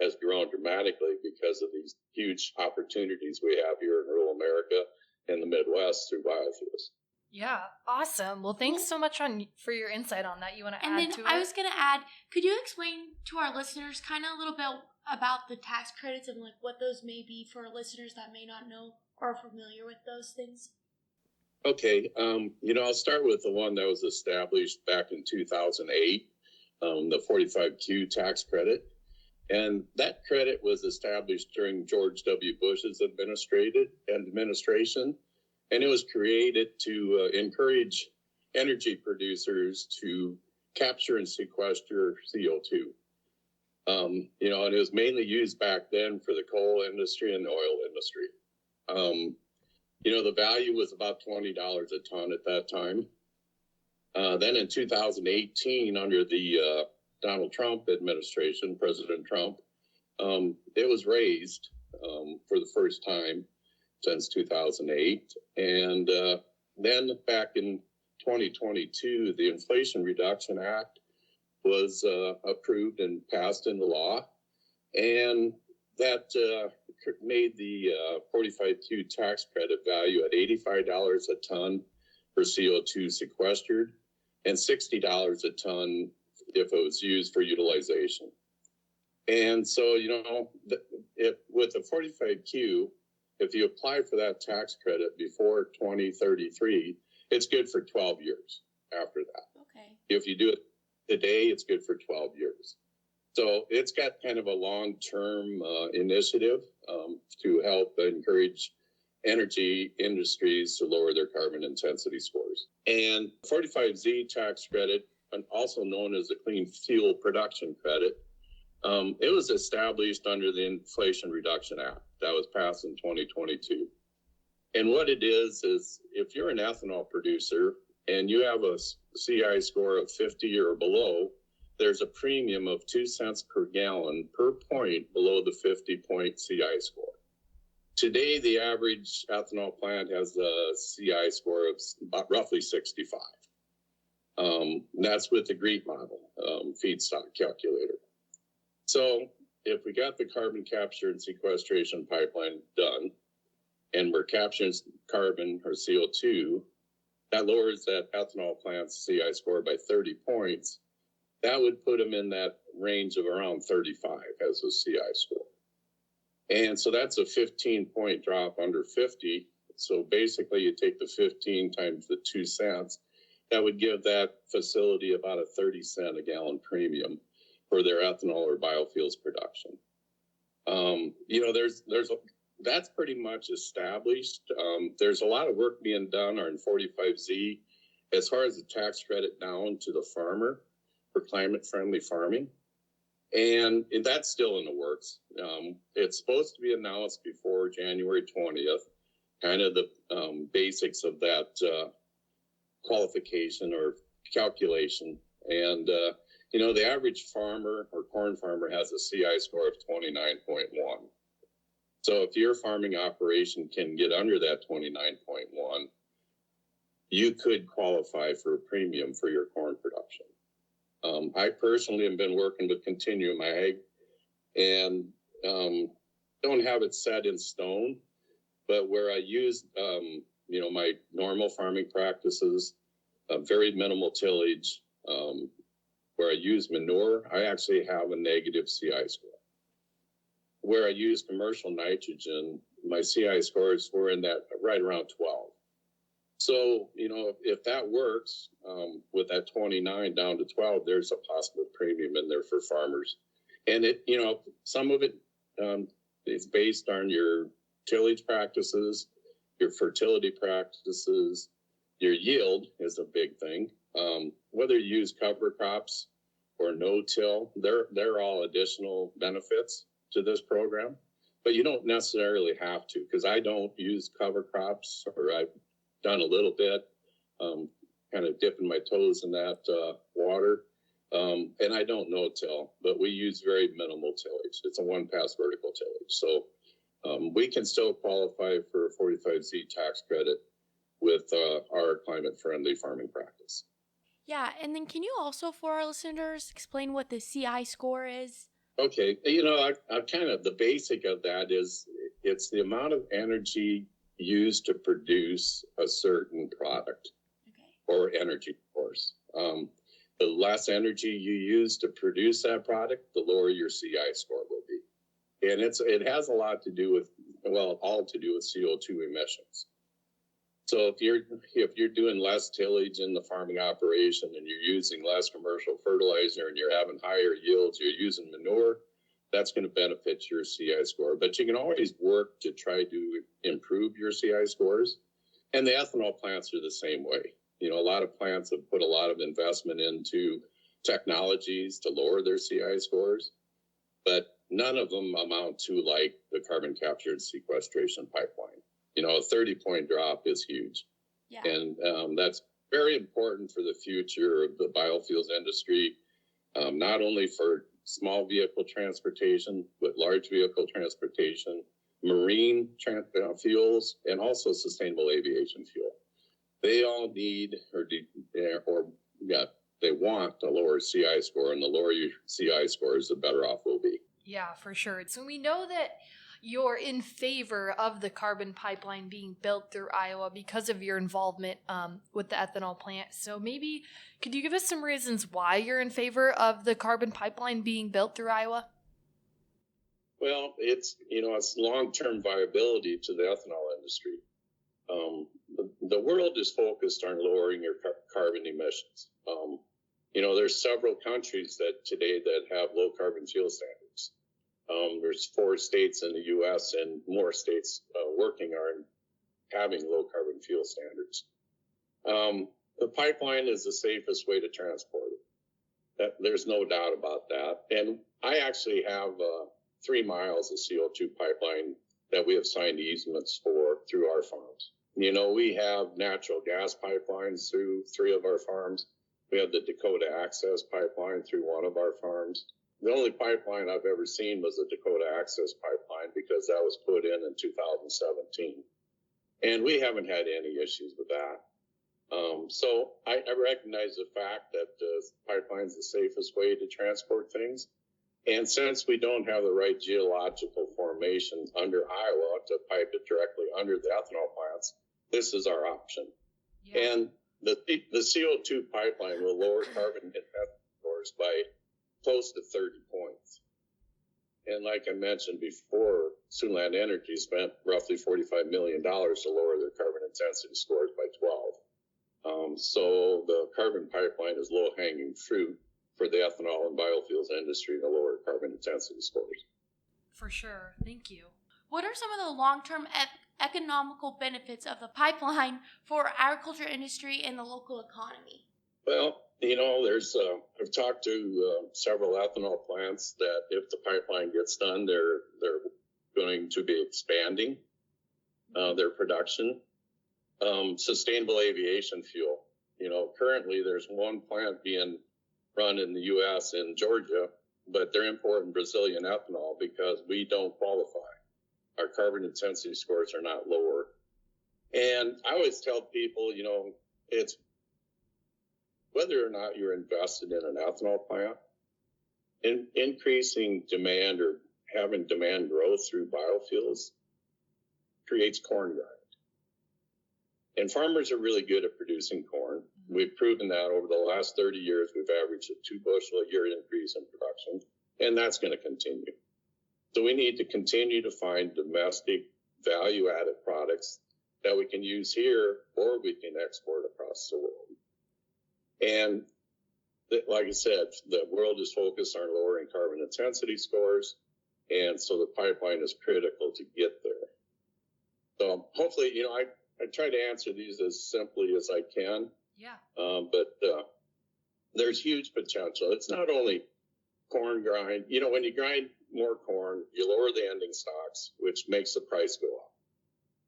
has grown dramatically because of these huge opportunities we have here in rural America and the Midwest through biofuels. Yeah, awesome. Well, thanks so much for your insight on that. You want to add to it? And then I was going to add, could you explain to our listeners kind of a little bit about the tax credits and like what those may be for listeners that may not know or are familiar with those things? Okay, I'll start with the one that was established back in 2008, the 45Q tax credit. And that credit was established during George W. Bush's administration. And it was created to encourage energy producers to capture and sequester CO2. And it was mainly used back then for the coal industry and the oil industry. The value was about $20 a ton at that time. Then in 2018, under the Donald Trump administration, President Trump, it was raised for the first time since 2008. And then back in 2022, the Inflation Reduction Act was approved and passed into law. And that made the 45Q tax credit value at $85 a ton for CO2 sequestered and $60 a ton if it was used for utilization. And so, with the 45Q, if you apply for that tax credit before 2033, it's good for 12 years after that. Okay. If you do it today, it's good for 12 years. So it's got kind of a long-term initiative to help encourage energy industries to lower their carbon intensity scores. And 45Z tax credit, also known as the Clean Fuel Production Credit, it was established under the Inflation Reduction Act that was passed in 2022. And what it is if you're an ethanol producer and you have a CI score of 50 or below, there's a premium of 2 cents per gallon per point below the 50-point CI score. Today, the average ethanol plant has a CI score of about roughly 65. And that's with the GREET model, feedstock calculator. So if we got the carbon capture and sequestration pipeline done, and we're capturing carbon or CO2, that lowers that ethanol plant's CI score by 30 points. That would put them in that range of around 35 as a CI score. And so that's a 15-point drop under 50. So basically you take the 15 times the 2 cents, that would give that facility about a 30-cent a gallon premium for their ethanol or biofuels production. That's pretty much established. There's a lot of work being done on 45Z as far as the tax credit down to the farmer for climate-friendly farming. And that's still in the works. It's supposed to be announced before January 20th, kind of the basics of that qualification or calculation. And, the average farmer or corn farmer has a CI score of 29.1. So if your farming operation can get under that 29.1, you could qualify for a premium for your corn production. I personally have been working with Continuum Ag and don't have it set in stone, but where I use, my normal farming practices, very minimal tillage, where I use manure, I actually have a negative CI score. Where I use commercial nitrogen, my CI scores were in that right around 12. So, if that works with that 29 down to 12, there's a possible premium in there for farmers. And some of it is based on your tillage practices, your fertility practices, your yield is a big thing. Whether you use cover crops or no-till, they're all additional benefits to this program, but you don't necessarily have to, because I don't use cover crops, or I've done a little bit, kind of dipping my toes in that water, and I don't no-till, but we use very minimal tillage. It's a one-pass vertical tillage, so we can still qualify for a 45Z tax credit with our climate-friendly farming practice. Yeah, and then can you also, for our listeners, explain what the CI score is? Okay, I kind of, the basic of that is it's the amount of energy used to produce a certain product or energy source. The less energy you use to produce that product, the lower your CI score will be. And it has a lot to do with, all to do with CO2 emissions. So if you're doing less tillage in the farming operation and you're using less commercial fertilizer and you're having higher yields, you're using manure, that's going to benefit your CI score. But you can always work to try to improve your CI scores. And the ethanol plants are the same way. A lot of plants have put a lot of investment into technologies to lower their CI scores, but none of them amount to like the carbon capture and sequestration pipeline. A 30-point drop is huge. Yeah. And that's very important for the future of the biofuels industry, not only for small vehicle transportation, but large vehicle transportation, marine fuels, and also sustainable aviation fuel. They all need they want a lower CI score, and the lower your CI scores, the better off we'll be. Yeah, for sure. So we know that you're in favor of the carbon pipeline being built through Iowa because of your involvement with the ethanol plant. So maybe could you give us some reasons why you're in favor of the carbon pipeline being built through Iowa? Well, it's long-term viability to the ethanol industry. The world is focused on lowering your carbon emissions. There's several countries today that have low carbon fuel standards. There's 4 states in the U.S. and more states working on having low carbon fuel standards. The pipeline is the safest way to transport it. There's no doubt about that. And I actually have 3 miles of CO2 pipeline that we have signed easements for through our farms. We have natural gas pipelines through 3 of our farms. We have the Dakota Access pipeline through 1 of our farms. The only pipeline I've ever seen was the Dakota Access pipeline because that was put in 2017. And we haven't had any issues with that. So I recognize the fact that the pipeline is the safest way to transport things. And since we don't have the right geological formation under Iowa to pipe it directly under the ethanol plants, this is our option. Yeah. And the CO2 pipeline will lower carbon scores by close to 30 points. And like I mentioned before, Sunland Energy spent roughly $45 million to lower their carbon intensity scores by 12. So the carbon pipeline is low-hanging fruit for the ethanol and biofuels industry to lower carbon intensity scores. For sure. Thank you. What are some of the long-term economical benefits of the pipeline for agriculture industry and the local economy? Well, I've talked to several ethanol plants that if the pipeline gets done, they're going to be expanding their production. Sustainable aviation fuel. Currently there's one plant being run in the U.S. in Georgia, but they're importing Brazilian ethanol because we don't qualify. Our carbon intensity scores are not lower. And I always tell people, it's whether or not you're invested in an ethanol plant, increasing demand or having demand growth through biofuels creates corn grind. And farmers are really good at producing corn. We've proven that over the last 30 years, we've averaged a 2 bushel a year increase in production, and that's going to continue. So we need to continue to find domestic value-added products that we can use here or we can export across the world. And like I said, the world is focused on lowering carbon intensity scores, and so the pipeline is critical to get there. So hopefully, I try to answer these as simply as I can. Yeah. But there's huge potential. It's not only corn grind. When you grind more corn, you lower the ending stocks, which makes the price go up.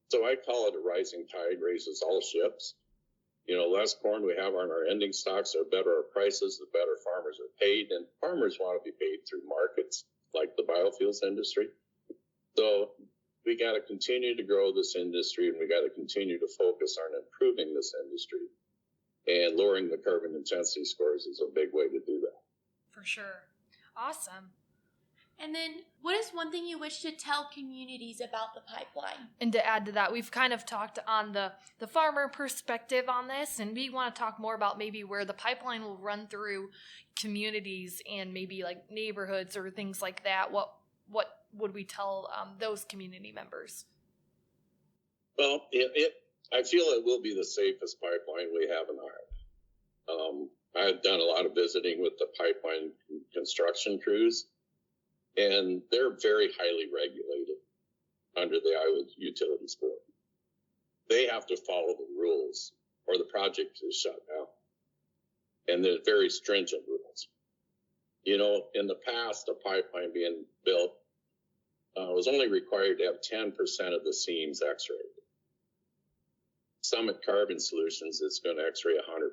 So I call it a rising tide raises all ships. Less corn we have on our ending stocks, the better our prices, the better farmers are paid. And farmers want to be paid through markets like the biofuels industry. So we got to continue to grow this industry, and we got to continue to focus on improving this industry. And lowering the carbon intensity scores is a big way to do that. For sure. Awesome. And then, what is one thing you wish to tell communities about the pipeline? And to add to that, we've kind of talked on the farmer perspective on this, and we want to talk more about maybe where the pipeline will run through communities and maybe like neighborhoods or things like that. What would we tell those community members? Well, I feel it will be the safest pipeline we have in Ireland. I've done a lot of visiting with the pipeline construction crews, and they're very highly regulated under the Iowa Utilities Board. They have to follow the rules or the project is shut down. And they're very stringent rules. In the past, a pipeline being built was only required to have 10% of the seams x-rayed. Summit Carbon Solutions is going to x-ray 100%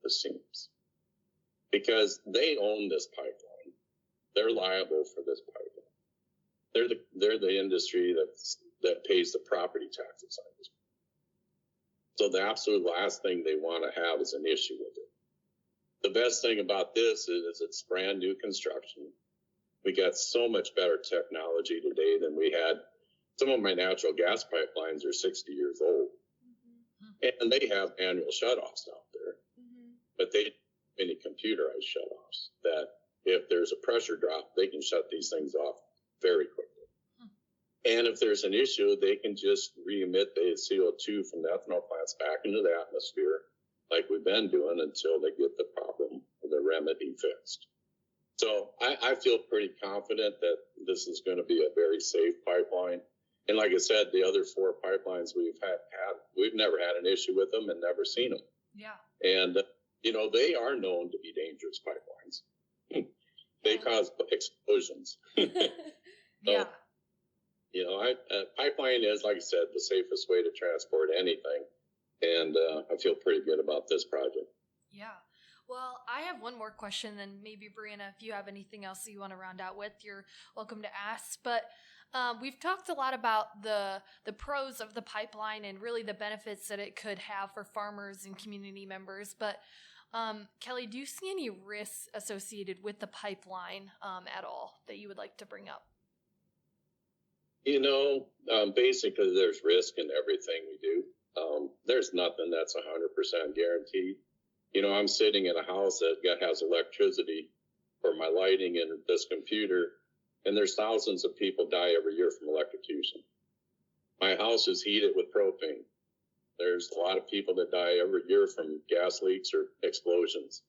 the seams because they own this pipeline. They're liable for this pipeline. They're the industry that pays the property taxes on this. So the absolute last thing they want to have is an issue with it. The best thing about this is it's brand new construction. We got so much better technology today than we had. Some of my natural gas pipelines are 60 years old. And they have annual shutoffs out there. But they don't have any computerized shutoffs that if there's a pressure drop, they can shut these things off very quickly. And if there's an issue, they can just re-emit the CO2 from the ethanol plants back into the atmosphere like we've been doing until they get the problem or the remedy fixed. So I feel pretty confident that this is going to be a very safe pipeline. And like I said, the other 4 pipelines we've we've never had an issue with them and never seen them. Yeah. And, they are known to be dangerous pipelines. They cause explosions. Yeah. Pipeline is, like I said, the safest way to transport anything. And I feel pretty good about this project. Yeah. Well, I have one more question, then maybe Breanna, if you have anything else that you want to round out with, you're welcome to ask. But we've talked a lot about the pros of the pipeline and really the benefits that it could have for farmers and community members. But Kelly, do you see any risks associated with the pipeline at all that you would like to bring up? Basically, there's risk in everything we do. There's nothing that's 100% guaranteed. I'm sitting in a house that has electricity for my lighting and this computer. And there's thousands of people die every year from electrocution. My house is heated with propane. There's a lot of people that die every year from gas leaks or explosions.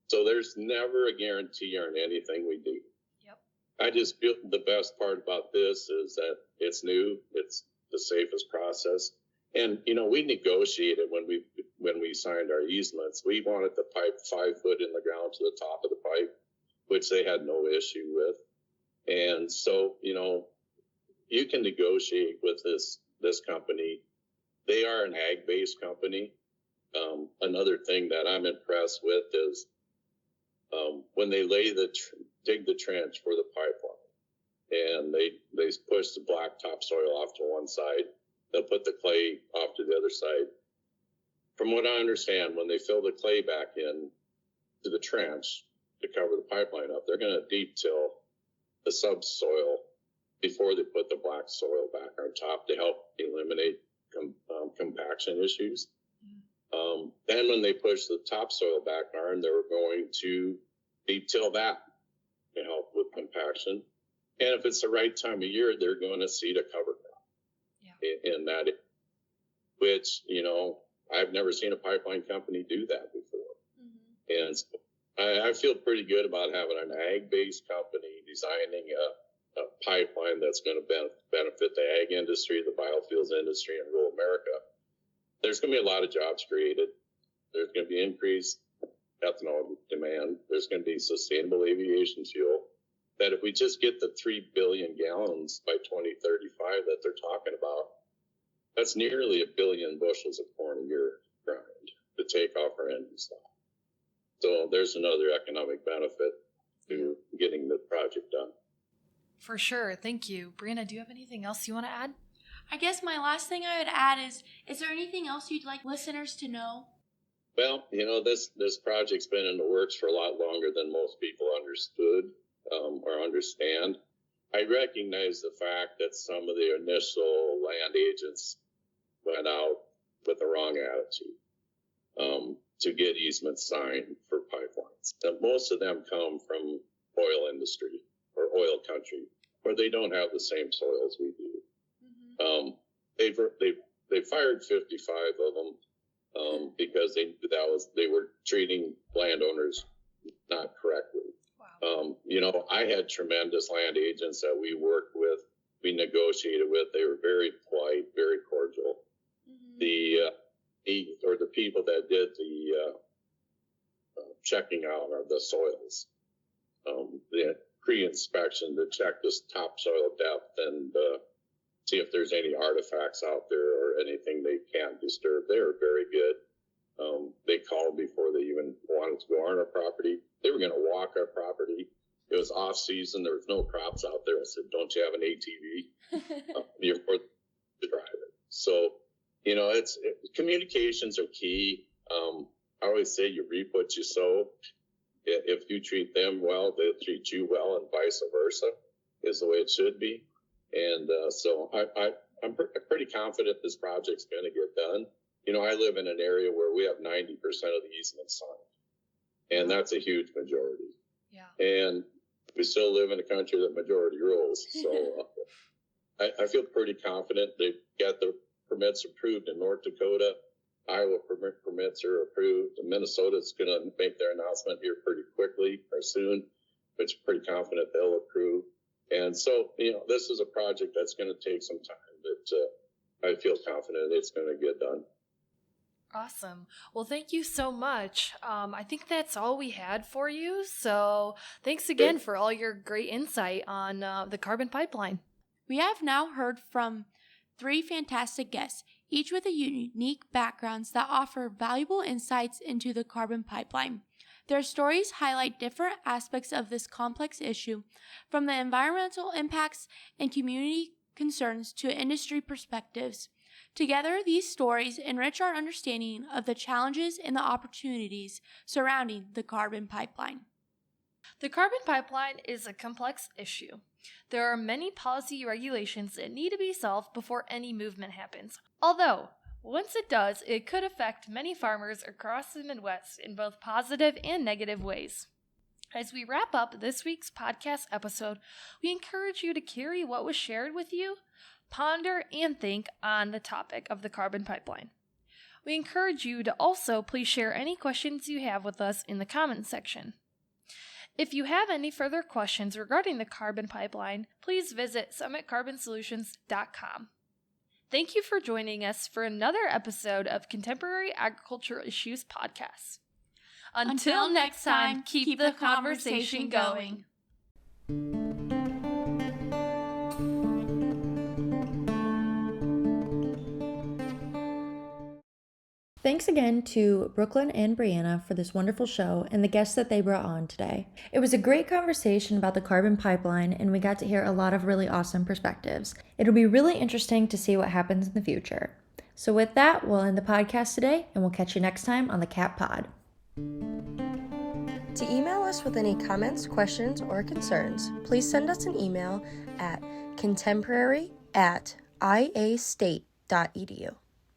So there's never a guarantee on anything we do. Yep. I just feel the best part about this is that it's new. It's the safest process. And, we negotiated when we signed our easements. We wanted the pipe 5 foot in the ground to the top of the pipe, which they had no issue with. And so, you can negotiate with this company. They are an ag-based company. Another thing that I'm impressed with is when they dig the trench for the pipeline, and they push the black topsoil off to one side, they'll put the clay off to the other side. From what I understand, when they fill the clay back in to the trench to cover the pipeline up, they're going to deep till the subsoil before they put the black soil back on top to help eliminate compaction issues. Then when they push the topsoil back on, they're going to deep till that to help with compaction. And if it's the right time of year, they're going to seed a cover crop in that, which, I've never seen a pipeline company do that before. Mm-hmm. And so I feel pretty good about having an ag-based company designing a pipeline that's going to benefit the ag industry, the biofuels industry, and rural America. There's going to be a lot of jobs created. There's going to be increased ethanol demand. There's going to be sustainable aviation fuel. That if we just get the 3 billion gallons by 2035 that they're talking about, that's nearly 1 billion bushels of corn a year grind to take off our engine stock. So there's another economic benefit to getting the project done. For sure. Thank you. Breanna, do you have anything else you want to add? I guess my last thing I would add is there anything else you'd like listeners to know? Well, this project's been in the works for a lot longer than most people understood or understand. I recognize the fact that some of the initial land agents went out with the wrong attitude to get easements signed for pipelines. And most of them come from oil industry or oil country, where they don't have the same soils we do. Mm-hmm. They fired 55 of them because they were treating landowners not correctly. Wow. I had tremendous land agents that we worked with, we negotiated with. They were very polite, very cordial. Mm-hmm. The people that did the checking out of the soils, the pre-inspection to check this topsoil depth and see if there's any artifacts out there or anything they can't disturb. They were very good. They called before they even wanted to go on our property. They were going to walk our property. It was off season. There was no crops out there. I said, "Don't you have an ATV? You're forced to drive it." So, communications are key. I always say you reap what you sow. If you treat them well, they'll treat you well, and vice versa is the way it should be. And so I'm pretty confident this project's going to get done. I live in an area where we have 90% of the easements signed, and that's a huge majority. Yeah. And we still live in a country that majority rules. So I feel pretty confident. They've got the permits approved in North Dakota. Iowa permits are approved. Minnesota's going to make their announcement here pretty quickly or soon, which I'm pretty confident they'll approve. And so, this is a project that's going to take some time, but I feel confident it's going to get done. Awesome. Well, thank you so much. I think that's all we had for you. So thanks again for all your great insight on the carbon pipeline. We have now heard from 3 fantastic guests, each with a unique backgrounds that offer valuable insights into the carbon pipeline. Their stories highlight different aspects of this complex issue, from the environmental impacts and community concerns to industry perspectives. Together, these stories enrich our understanding of the challenges and the opportunities surrounding the carbon pipeline. The carbon pipeline is a complex issue. There are many policy regulations that need to be solved before any movement happens. Although, once it does, it could affect many farmers across the Midwest in both positive and negative ways. As we wrap up this week's podcast episode, we encourage you to carry what was shared with you, ponder, and think on the topic of the carbon pipeline. We encourage you to also please share any questions you have with us in the comments section. If you have any further questions regarding the carbon pipeline, please visit summitcarbonsolutions.com. Thank you for joining us for another episode of Contemporary Agricultural Issues Podcast. Until next time, keep the conversation going. Thanks again to Brooklyn and Breanna for this wonderful show and the guests that they brought on today. It was a great conversation about the carbon pipeline, and we got to hear a lot of really awesome perspectives. It'll be really interesting to see what happens in the future. So with that, we'll end the podcast today, and we'll catch you next time on the Cat Pod. To email us with any comments, questions, or concerns, please send us an email at contemporary@iastate.edu.